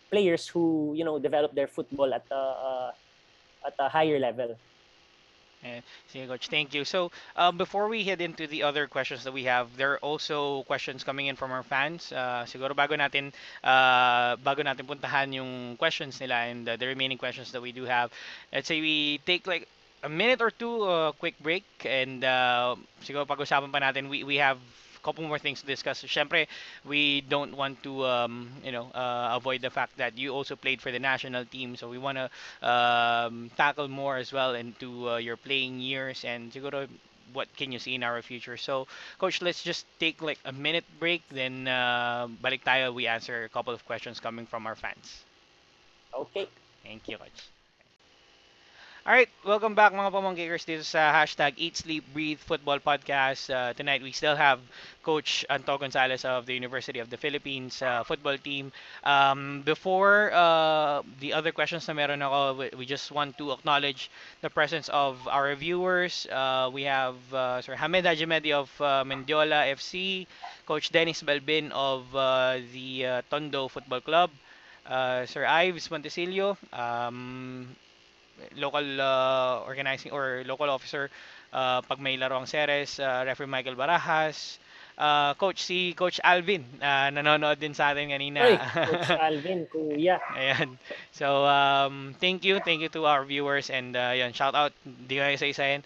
players who develop their football at a higher level. Sige, Coach. Thank you. So, before we head into the other questions that we have, there are also questions coming in from our fans. Siguro bago natin puntahan yung questions nila and the remaining questions that we do have, let's say we take like a minute or two, quick break, and siguro pag-usapan pa natin, we have couple more things to discuss. Siyempre, we don't want to avoid the fact that you also played for the national team, so we want to tackle more as well into your playing years and siguro what can you see in our future. So, Coach, let's just take like a minute break, then balik tayo, we answer a couple of questions coming from our fans. Okay. Thank you, Coach. Alright, welcome back mga pamangkikers dito sa hashtag Eat, Sleep, Breathe Football Podcast. Tonight we still have Coach Anto Gonzales of the University of the Philippines football team. Before the other questions na meron ako, we just want to acknowledge the presence of our viewers. We have Sir Hamed Hajimedi of Mendiola FC, Coach Dennis Balbin of the Tondo Football Club, Sir Ives Montesilio, local organizing or local officer pag may laro ang Ceres, Referee Michael Barajas, si Coach Alvin, nanonood din sa atin kanina. Oy, Coach Alvin, kuya. Ayan. So, thank you to our viewers and yun, shout out, di ko isa-isahin.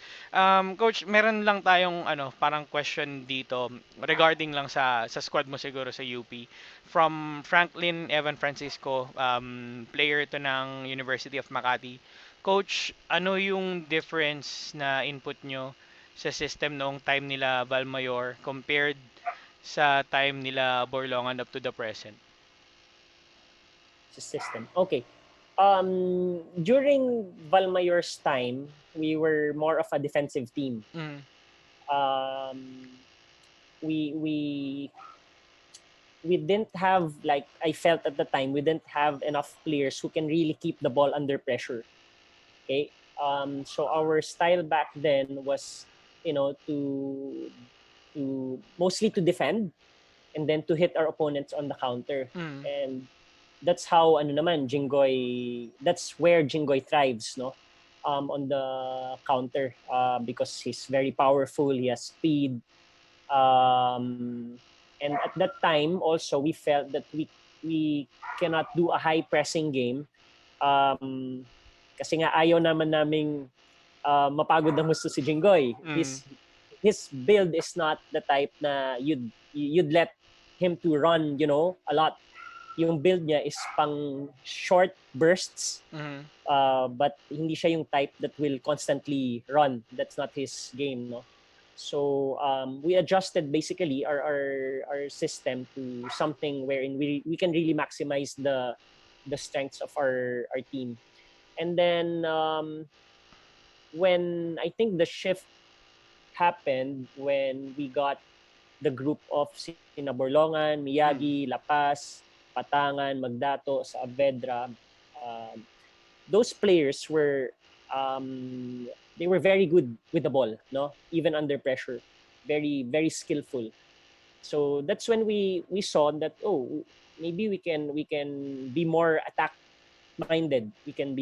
Coach, meron lang tayong parang question dito regarding lang sa squad mo siguro sa UP. From Franklin Evan Francisco, player to ng University of Makati. Coach, ano yung difference na input nyo sa system noong time nila Valmayor compared sa time nila Borlongan up to the present? System. Okay. During Valmayor's time, we were more of a defensive team. Mm. We didn't have, like I felt at the time, we didn't have enough players who can really keep the ball under pressure. Okay. So our style back then was, to mostly to defend and then to hit our opponents on the counter. Mm. And that's how that's where Jinggoy thrives, no? On the counter, because he's very powerful, he has speed. And at that time also we felt that we cannot do a high pressing game. Kasi nga ayaw naman naming mapagod ng gusto si Jinggoy. Mm. His build is not the type na you'd let him to run, a lot. Yung build niya is pang short bursts. Mm-hmm. But hindi siya yung type that will constantly run. That's not his game, no? So we adjusted basically our system to something wherein we can really maximize the strengths of our team. And then when I think the shift happened when we got the group of sina Borlongan, Miyagi, La Paz, Patangan, Magdato, Saavedra, those players were they were very good with the ball, no? Even under pressure, very very skillful. So that's when we saw that maybe we can be more attack minded. We can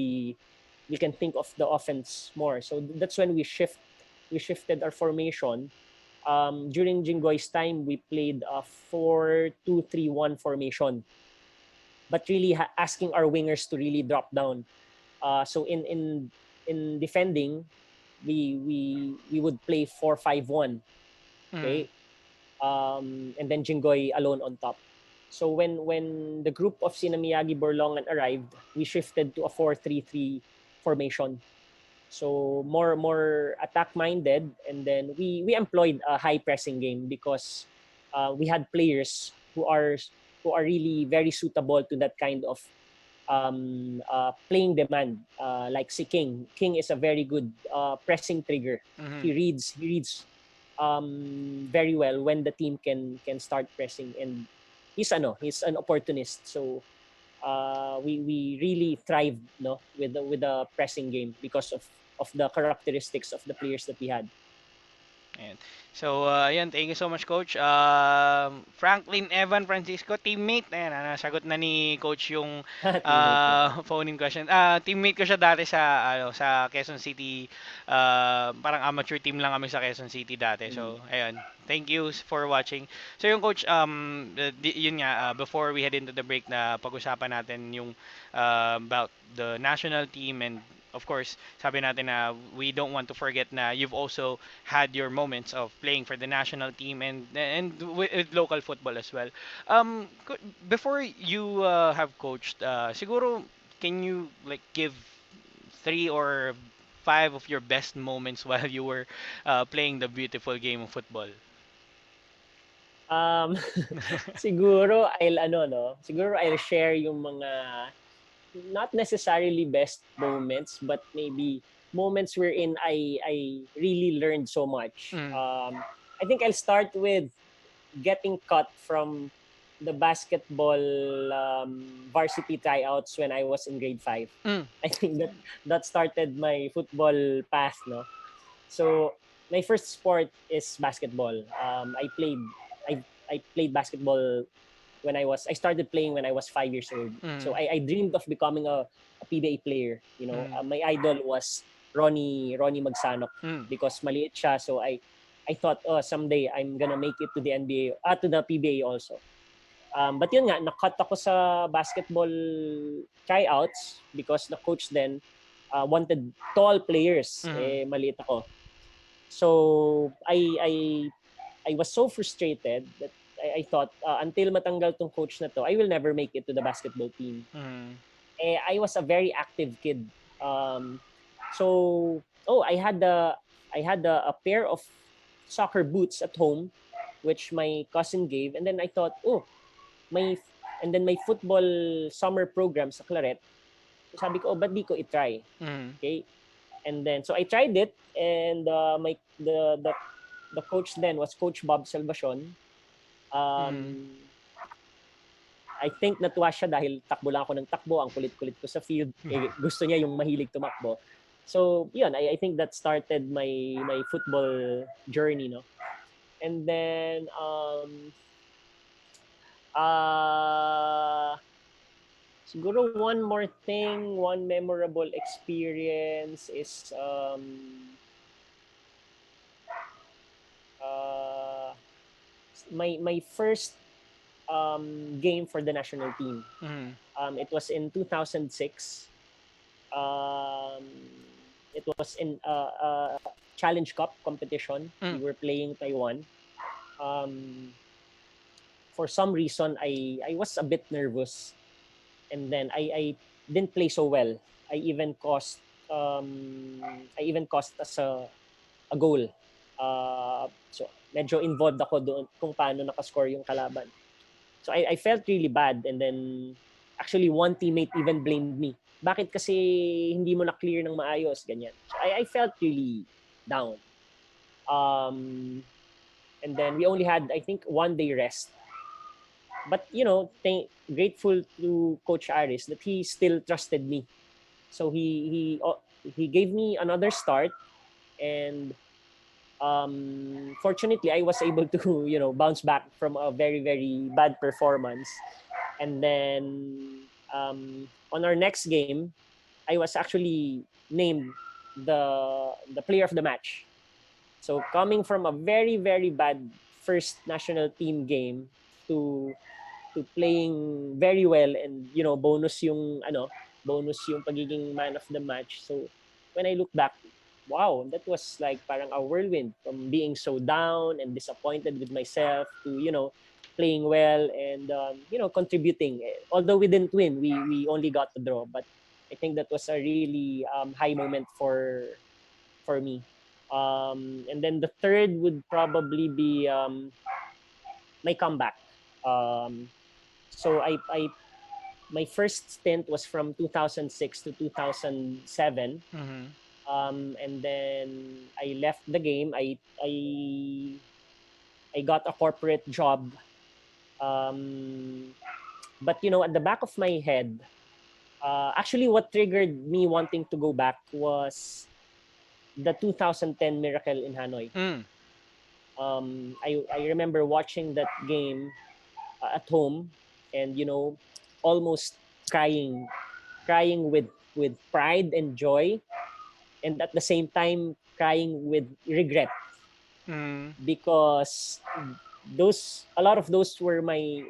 think of the offense more. So that's when we shifted our formation. During Jinggoy's time, we played a 4-2-3-1 formation, but really asking our wingers to really drop down. So in defending, we would play 4-5-1. Okay, and then Jinggoy alone on top. So when the group of sina Miyagi Borlongan arrived, we shifted to a 4-3-3 formation. So more attack minded, and then we employed a high pressing game because we had players who are really very suitable to that kind of playing demand. Like si King. King is a very good pressing trigger. Mhm. He reads very well when the team can start pressing, and he's an opportunist. So we really thrived with the pressing game because of the characteristics of the players that we had. Ayan. So, ayan, thank you so much, Coach. Franklin Evan Francisco, teammate. Ayan, nasagot na ni Coach yung Teammate niya. phone-in question. Teammate ko siya dati sa Quezon City. Parang amateur team lang kami sa Quezon City dati. So, ayun. Thank you for watching. So, yung Coach, yun nga, before we head into the break na pag-usapan natin yung about the national team, and of course, sabi natin na we don't want to forget na you've also had your moments of playing for the national team and with local football as well. Before you have coached, siguro can you like give 3 or 5 of your best moments while you were playing the beautiful game of football? Um, siguro I'll share yung mga not necessarily best moments, but maybe moments wherein I really learned so much. Mm. I think I'll start with getting cut from the basketball varsity tryouts when I was in grade 5. Mm. I think that started my football path, no. So my first sport is basketball. I played basketball I started playing when I was 5 years old. Mm. So I dreamed of becoming a PBA player. My idol was Ronnie Magsanok Mm. because maliit siya. So I thought, oh, someday I'm gonna make it to the NBA, to the PBA also. But yun nga, nakat ako sa basketball tryouts because the coach then wanted tall players. Mm. Maliit ako. So I was so frustrated that I thought until matanggal tong coach na to, I will never make it to the basketball team. Mm. I was a very active kid. So I had a pair of soccer boots at home which my cousin gave, and then I thought, my football summer program sa Claret. So sabi ko, ba't di ko i-try? Mm. Okay? And then so I tried it, and the coach then was Coach Bob Salvacion. I think natuwa siya dahil takbo lang ako ng takbo, ang kulit-kulit ko sa field. Gusto niya yung mahilig tumakbo. So, yun, I think that started my football journey, no? And then siguro one more thing, one memorable experience is my first game for the national team. Mm. It was in 2006. It was in a Challenge Cup competition. We were playing Taiwan. For some reason, I was a bit nervous, and then I didn't play so well. I even cost us a goal. So medyo involved ako doon kung paano nakascore yung kalaban. So I felt really bad, and then actually one teammate even blamed me. Bakit kasi hindi mo na clear ng maayos, ganyan. So I felt really down. And then we only had, I think, 1 day rest. But grateful to Coach Aris that he still trusted me. So he gave me another start, and fortunately I was able to bounce back from a very, very bad performance. And then on our next game, I was actually named the player of the match. So coming from a very, very bad first national team game to playing very well, and bonus yung pagiging man of the match. So when I look back, wow, that was like parang a whirlwind from being so down and disappointed with myself to, playing well and, contributing. Although we didn't win, we only got the draw. But I think that was a really high moment for me. And then the third would probably be my comeback. Um, so my first stint was from 2006 to 2007. Mm-hmm. And then I left the game. I got a corporate job. But at the back of my head, actually, what triggered me wanting to go back was the 2010 Miracle in Hanoi. Mm. I remember watching that game at home, and almost crying with pride and joy, and at the same time crying with regret, Mm. because a lot of those were my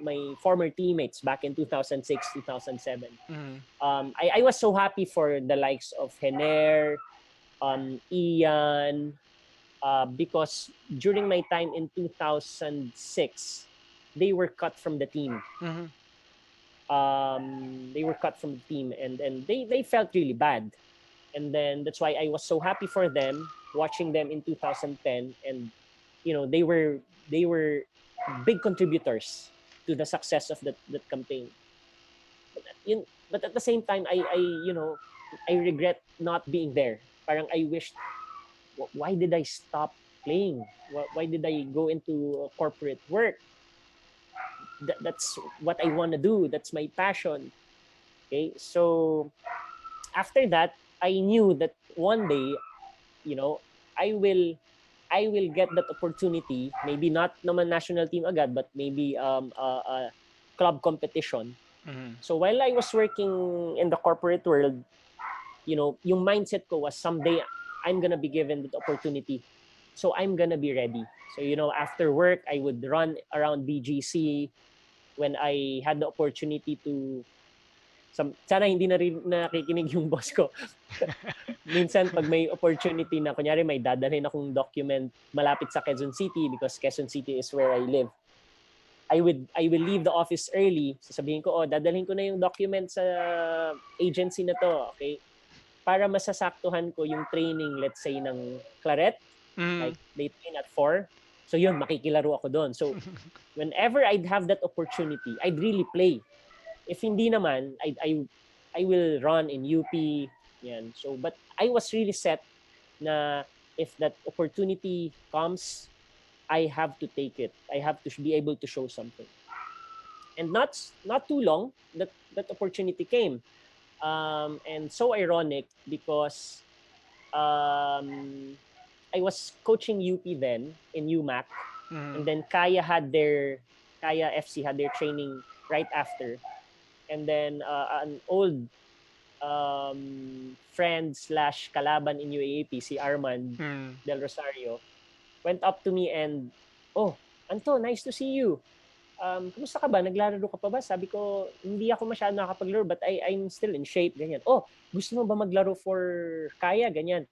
former teammates back in 2006, 2007. Mm. I was so happy for the likes of Hener, Ian, because during my time in 2006, they were cut from the team. Mm-hmm. They were cut from the team, and they felt really bad. And then that's why I was so happy for them, watching them in 2010. And they were big contributors to the success of that campaign. But at the same time, I regret not being there. Parang I wished, why did I stop playing? Why did I go into corporate work? That's what I want to do. That's my passion. Okay, so after that, I knew that one day, you know, I will I will get that opportunity. Maybe not naman national team agad, but maybe a club competition. Mm-hmm. So while I was working in the corporate world, yung mindset ko was someday I'm gonna be given that opportunity. So I'm gonna be ready. So after work, I would run around BGC when I had the opportunity to. Sana hindi na rin nakikinig yung boss ko. Minsan pag may opportunity na kunyari may dadalhin akong document malapit sa Quezon City, because Quezon City is where I live. I will leave the office early. Sasabihin ko, dadalhin ko na yung document sa agency na to, okay? Para masasaktuhan ko yung training, let's say, ng Claret. Mm-hmm. Like, they train at 4. So yun, makikilaro ako doon. So, whenever I'd have that opportunity, I'd really play. If hindi naman, I will run in UP. Yan. So, but I was really set na if that opportunity comes, I have to take it. I have to be able to show something. And not too long, that opportunity came. And so ironic because I was coaching UP then in UMAC, Mm-hmm. and then Kaya FC had their training right after. And then an old friend / kalaban in UAAP, si Armand Mm-hmm. Del Rosario, went up to me and, Anto, nice to see you. Kumusta ka ba? Naglalaro ka pa ba? Sabi ko, hindi ako masyado nakapaglaro, but I'm still in shape. Ganyan. Gusto mo ba maglaro for Kaya? Ganyan.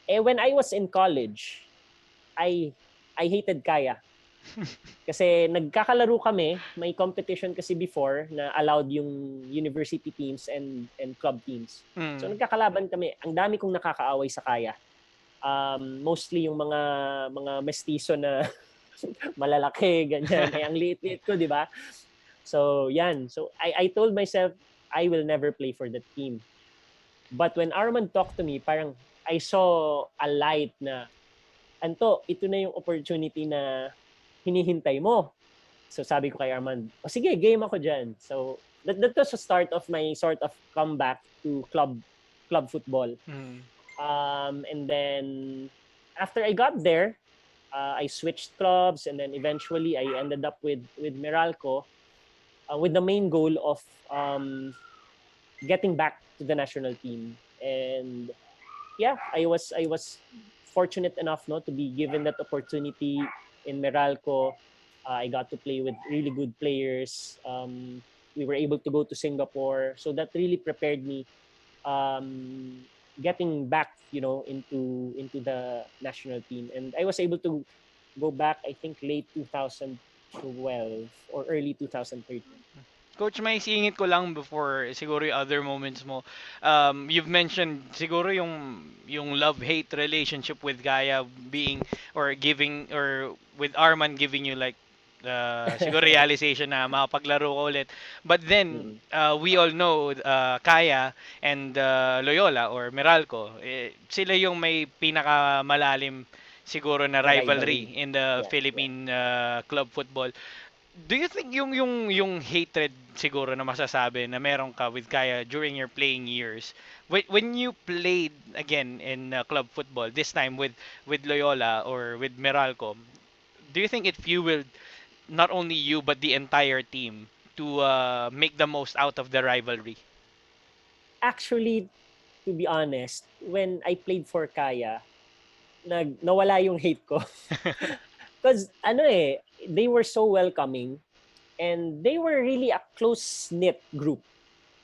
When I was in college, I hated Kaya. Kasi nagkakalaro kami, may competition kasi before na allowed yung university teams and club teams. Mm-hmm. So nagkakalaban kami. Ang dami kong nakakaaway sa Kaya. Mostly yung mga mestizo na malalaki, ganyan. Ang liit-liit ko, di ba? So, yan. So, I told myself, I will never play for that team. But when Armand talked to me, parang I saw a light na, Anto, ito na yung opportunity na hinihintay mo. So, sabi ko kay Armand, sige, game ako dyan. So, that was the start of my sort of comeback to club football. Mm-hmm. And then, after I got there, I switched clubs, and then eventually I ended up with Meralco, with the main goal of getting back to the national team. And yeah, I was fortunate enough to be given that opportunity in Meralco. I got to play with really good players. We were able to go to Singapore, so that really prepared me getting back, into the national team. And I was able to go back, I think, late 2012 or early 2013. Coach, may singit ko lang before siguro yung other moments mo. You've mentioned siguro yung love-hate relationship with Gaia being or giving or with Arman giving you like siguro realization na makapaglaro ko ulit. But then Mm. we all know Kaya and Loyola or Meralco, sila yung may pinakamalalim siguro na The rivalry. rivalry in the Yeah, yeah. Philippine club football. Do you think yung hatred siguro na masasabi na meron ka with Kaya during your playing years when you played again in club football this time with Loyola or with Meralco, do you think it fueled not only you but the entire team to make the most out of the rivalry? Actually, to be honest, when I played for Kaya, nawala yung hate ko. Because they were so welcoming and they were really a close-knit group.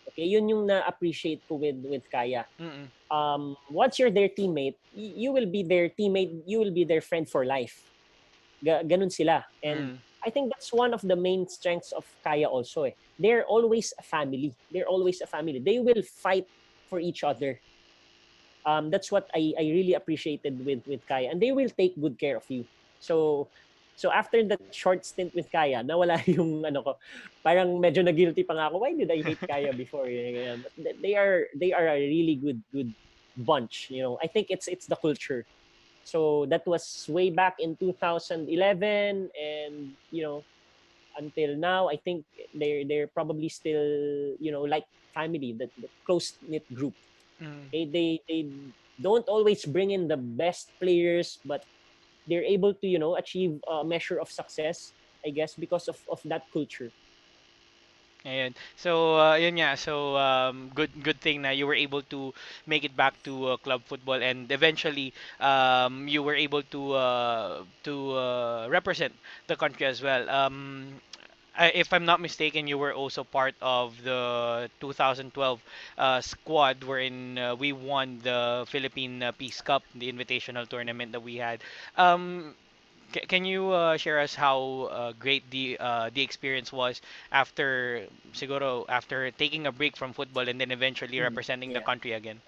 Okay, yun yung na-appreciate ko with Kaya. Mm-mm. Once you're their teammate, you will be their teammate, you will be their friend for life. Ganun sila. And Mm. I think that's one of the main strengths of Kaya also. They're always a family. They're always a family. They will fight for each other. That's what I really appreciated with Kaya. And they will take good care of you. So after that short stint with Kaya, nawala yung ko. Parang medyo na-guilty pa nga ako. Why did I hate Kaya before? But they are a really good bunch. I think it's the culture. So that was way back in 2011, and until now, I think they're probably still like family, the close knit group. Mm. They don't always bring in the best players, but they're able to achieve a measure of success, I guess, because of that culture. Ayun. So, yun nga. So, good thing na you were able to make it back to club football and eventually you were able to represent the country as well. If I'm not mistaken, you were also part of the 2012 squad wherein we won the Philippine Peace Cup, the invitational tournament that we had. Um, can you share us how great the experience was after siguro after taking a break from football and then eventually representing the Yeah. country again?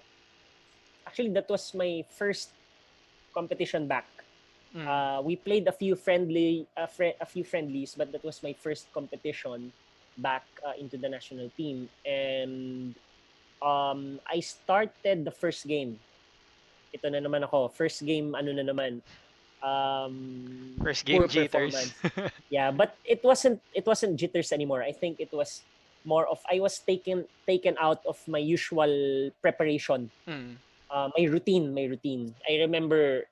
Actually, that was my first competition back. Mm. We played a few friendlies, but that was my first competition back into the national team. And I started the first game. Ito na naman ako. First game, ano na naman, First game poor jitters. performance. Yeah, but it wasn't jitters anymore. I think it was more of I was taken out of my usual preparation, Mm. my routine. I remember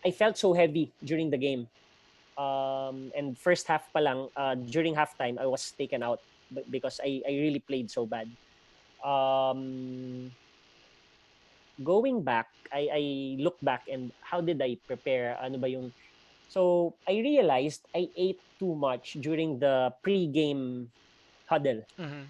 I felt so heavy during the game. And first half pa lang, during halftime, I was taken out because I really played so bad. Um, Going back, I look back and how did I prepare? Ano ba yung... So, I realized I ate too much during the pre-game huddle. Mhm.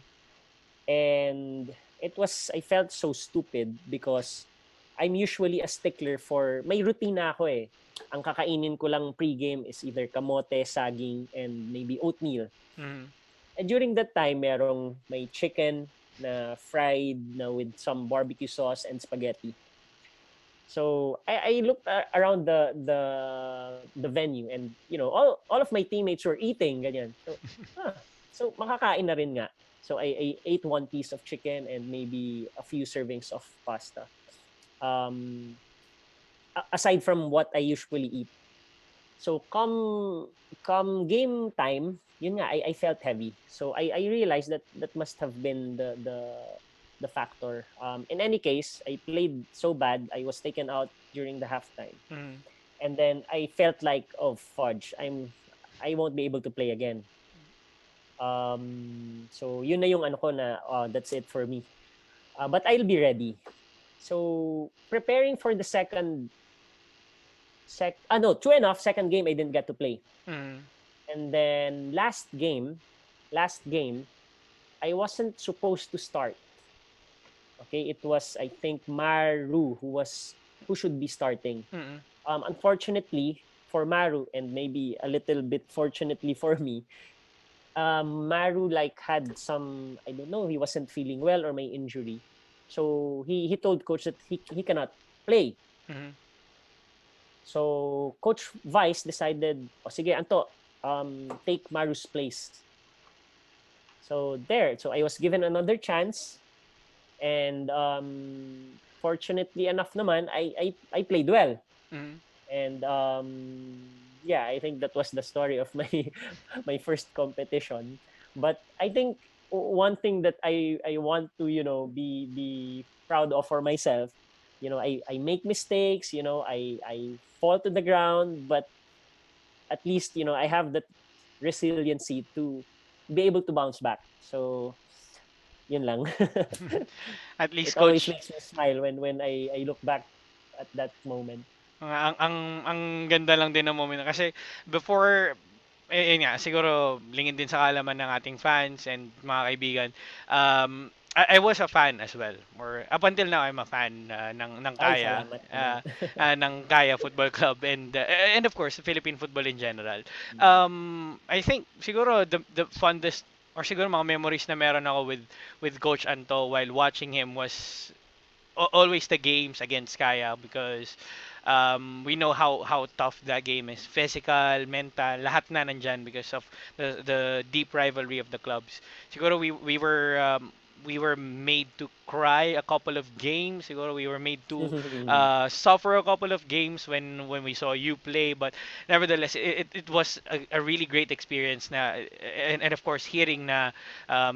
And I felt so stupid because I'm usually a stickler for, may routine na ako eh. Ang kakainin ko lang pre-game is either kamote, saging, and maybe oatmeal. Mhm. And during that time, may chicken na fried na with some barbecue sauce and spaghetti. So I looked around the venue, and all of my teammates were eating ganyan. So makakain na rin nga. So I ate one piece of chicken and maybe a few servings of pasta. Aside from what I usually eat. So come game time, yun nga, I felt heavy. So I realized that must have been the factor. In any case, I played so bad, I was taken out during the halftime. Mhm. And then I felt like, oh fudge, I won't be able to play again. So yun na yung ano ko na, that's it for me. But I'll be ready. So preparing for the true enough, second game I didn't get to play. Mhm. And then last game, I wasn't supposed to start. Okay, it was, I think, Maru who should be starting. Mm-mm. Unfortunately for Maru, and maybe a little bit fortunately for me, Maru like had some, I don't know, he wasn't feeling well or may injury. So he told coach that he cannot play. Mm-hmm. So Coach Vice decided, oh sige Anto, take Maru's place. So there, so I was given another chance, and fortunately enough naman, I played well. Mm-hmm. And yeah, I think that was the story of my my first competition. But I think one thing that I want to, be proud of for myself, I make mistakes, I fall to the ground, but at least, I have that resiliency to be able to bounce back. So yun lang. At It least always coach, makes me smile when I look back at that moment. ang ganda lang din ng moment kasi before yun nga, siguro lingid din sa kaalaman ng ating fans and mga kaibigan. I was a fan as well. Or up until now, I'm a fan ng Ay, Kaya, salamat naman. ng Kaya Football Club and of course Philippine football in general. I think siguro the fondest or siguro mga memories na meron ako with Coach Anto while watching him was always the games against Kaya because we know how tough that game is. Physical, mental, lahat na nandyan because of the deep rivalry of the clubs. Siguro we were made to cry a couple of games. Siguro we were made to suffer a couple of games when we saw you play. But nevertheless, it was a really great experience. Na, and of course, hearing na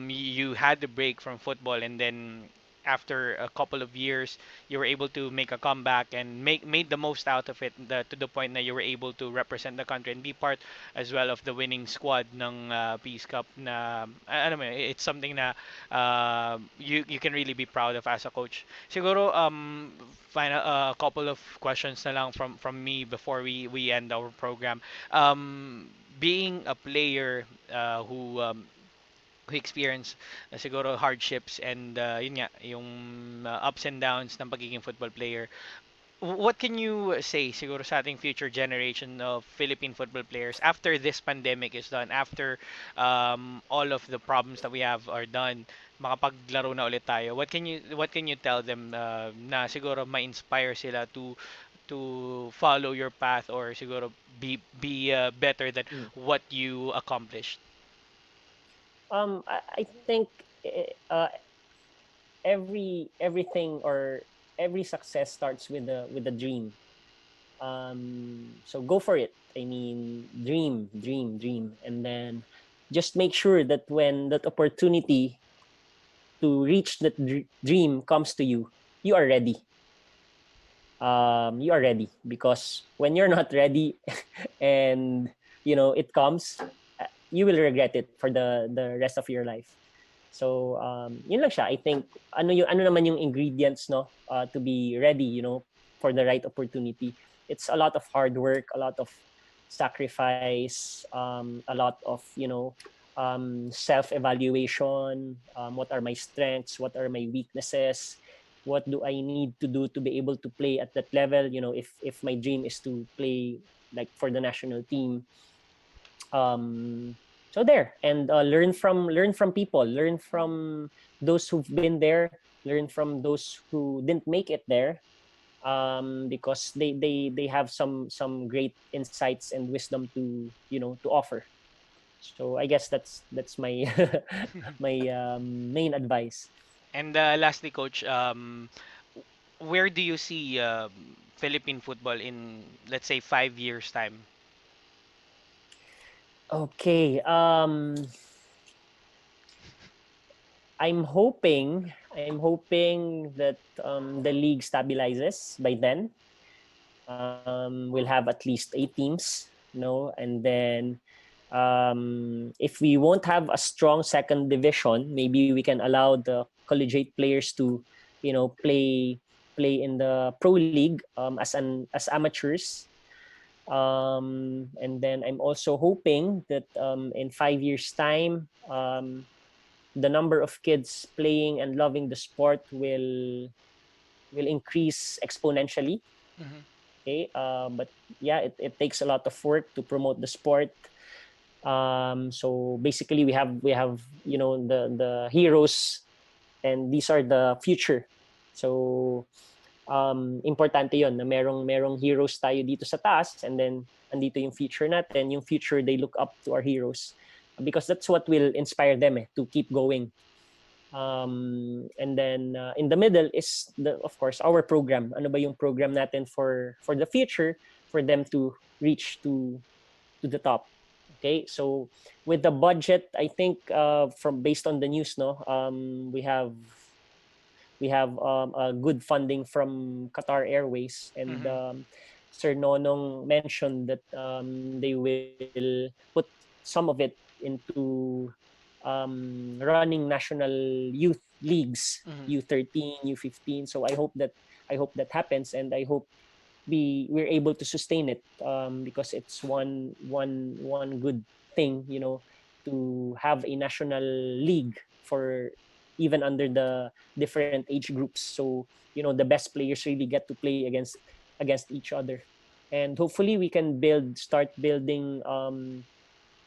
you had the break from football and then after a couple of years you were able to make a comeback and made the most out of it to the point that you were able to represent the country and be part as well of the winning squad ng Peace Cup na ano mo it's something na you can really be proud of as a coach. Siguro final a couple of questions na lang from me before we end our program. Being a player who experience siguro hardships and yun nga yung ups and downs ng pagiging football player. What can you say siguro sa ating future generation of Philippine football players after this pandemic is done, after all of the problems that we have are done, makapaglaro na ulit tayo. What can you tell them na siguro ma-inspire sila to follow your path or siguro be better than Mm. what you accomplished? I think everything or every success starts with a dream. So go for it. I mean, dream, and then just make sure that when that opportunity to reach that dream comes to you, you are ready. You are ready, because when you're not ready and it comes, you will regret it for the rest of your life. So yun lang siya. I think ano naman yung ingredients, no, to be ready, for the right opportunity. It's a lot of hard work, a lot of sacrifice, a lot of self evaluation. What are my strengths, what are my weaknesses, what do I need to do to be able to play at that level, if my dream is to play like for the national team. So there, and learn from people, learn from those who've been there, learn from those who didn't make it there, because they have some great insights and wisdom to offer. So I guess that's my my main advice. And lastly, coach, where do you see Philippine football in, let's say, 5 years time? Okay. I'm hoping that the league stabilizes by then. We'll have at least 8 teams, and then if we won't have a strong second division, maybe we can allow the collegiate players to, play in the pro league as amateurs. And then I'm also hoping that in 5 years' time, the number of kids playing and loving the sport will increase exponentially. Mhm. Okay, but yeah, it takes a lot of work to promote the sport. So basically, we have the heroes, and these are the future. So importante yon na merong heroes tayo dito sa taas, and then andito yung future natin. Yung future, they look up to our heroes because that's what will inspire them to keep going. And then in the middle is of course our program. Ano ba yung program natin for the future, for them to reach to the top. Okay, so with the budget, I think from based on the news, no, we have a good funding from Qatar Airways, and Mhm. Sir Nonong mentioned that they will put some of it into running national youth leagues, Mhm. U13, U15. So I hope that happens, and I hope we're able to sustain it, because it's one good thing, to have a national league for even under the different age groups. So the best players really get to play against each other, and hopefully we can start building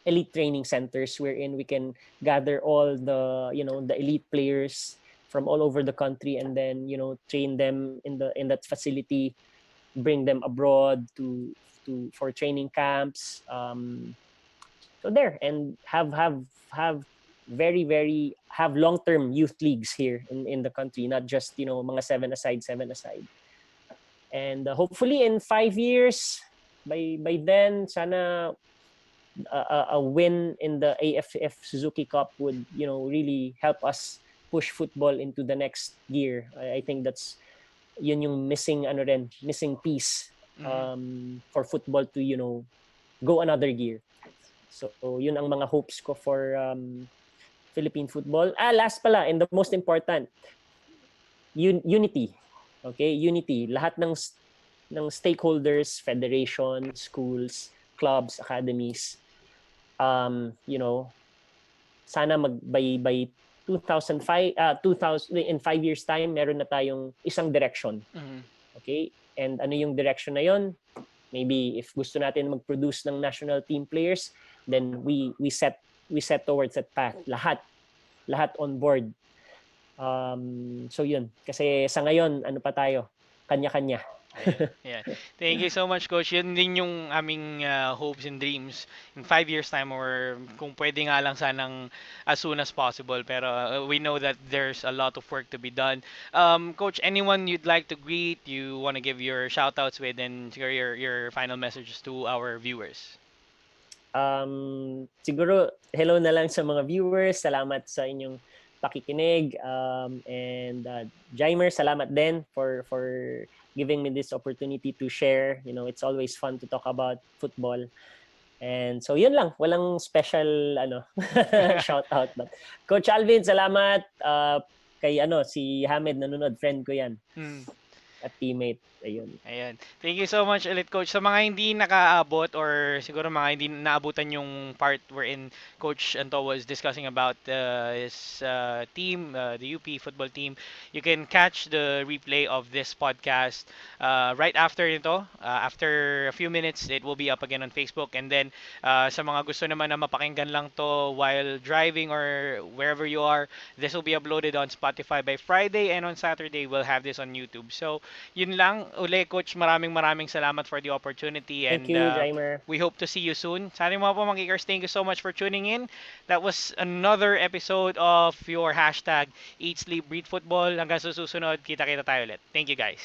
elite training centers wherein we can gather all the elite players from all over the country, and then train them in that facility, bring them abroad to for training camps. So there, and have very have long-term youth leagues here in the country, not just mga seven aside. And hopefully in 5 years, by then, sana a win in the AFF Suzuki Cup would really help us push football into the next gear. I think that's yun yung missing piece Mhm. for football to go another gear. So yun ang mga hopes ko for Philippine football. Last pala, and the most important, unity. Okay, unity. Lahat ng stakeholders, federation, schools, clubs, academies, you know, sana by 2005 in 5 years time meron na tayong isang direction. Mhm. Okay? And ano yung direction na yon? Maybe if gusto natin mag-produce ng national team players, then we set towards that path. Lahat on board. So yun. Kasi sa ngayon, ano pa tayo? Kanya-kanya. Ayan, ayan. Thank you so much, Coach. Yun din yung aming hopes and dreams in 5 years' time, or kung pwede nga lang sanang as soon as possible. Pero we know that there's a lot of work to be done. Coach, anyone you'd like to greet, you want to give your shout-outs with, and your final messages to our viewers? Siguro, hello na lang sa mga viewers. Salamat sa inyong pakikinig. And Jaimer, salamat din for giving me this opportunity to share. It's always fun to talk about football. And so yun lang, walang special shout out, but Coach Alvin, salamat. Kay si Hamed nanonood, friend ko 'yan Hmm. at teammate. Ayun. Ayan. Thank you so much ulit, Coach. Sa mga hindi nakaabot, or siguro mga hindi naabutan yung part wherein Coach Anto was discussing about his team, the UP football team, you can catch the replay of this podcast right after ito. After a few minutes, it will be up again on Facebook. And then, sa mga gusto naman na mapakinggan lang to while driving or wherever you are, this will be uploaded on Spotify by Friday, and on Saturday, we'll have this on YouTube. So, yun lang. Uli, Coach, maraming salamat for the opportunity, Thank and you, Jaimer. we hope to see you soon. Sa ating mga pamangkikers, thank you so much for tuning in. That was another episode of your hashtag Eat, Sleep, Breathe Football. Hanggang sa susunod, kita-kita tayo ulit. Thank you, guys.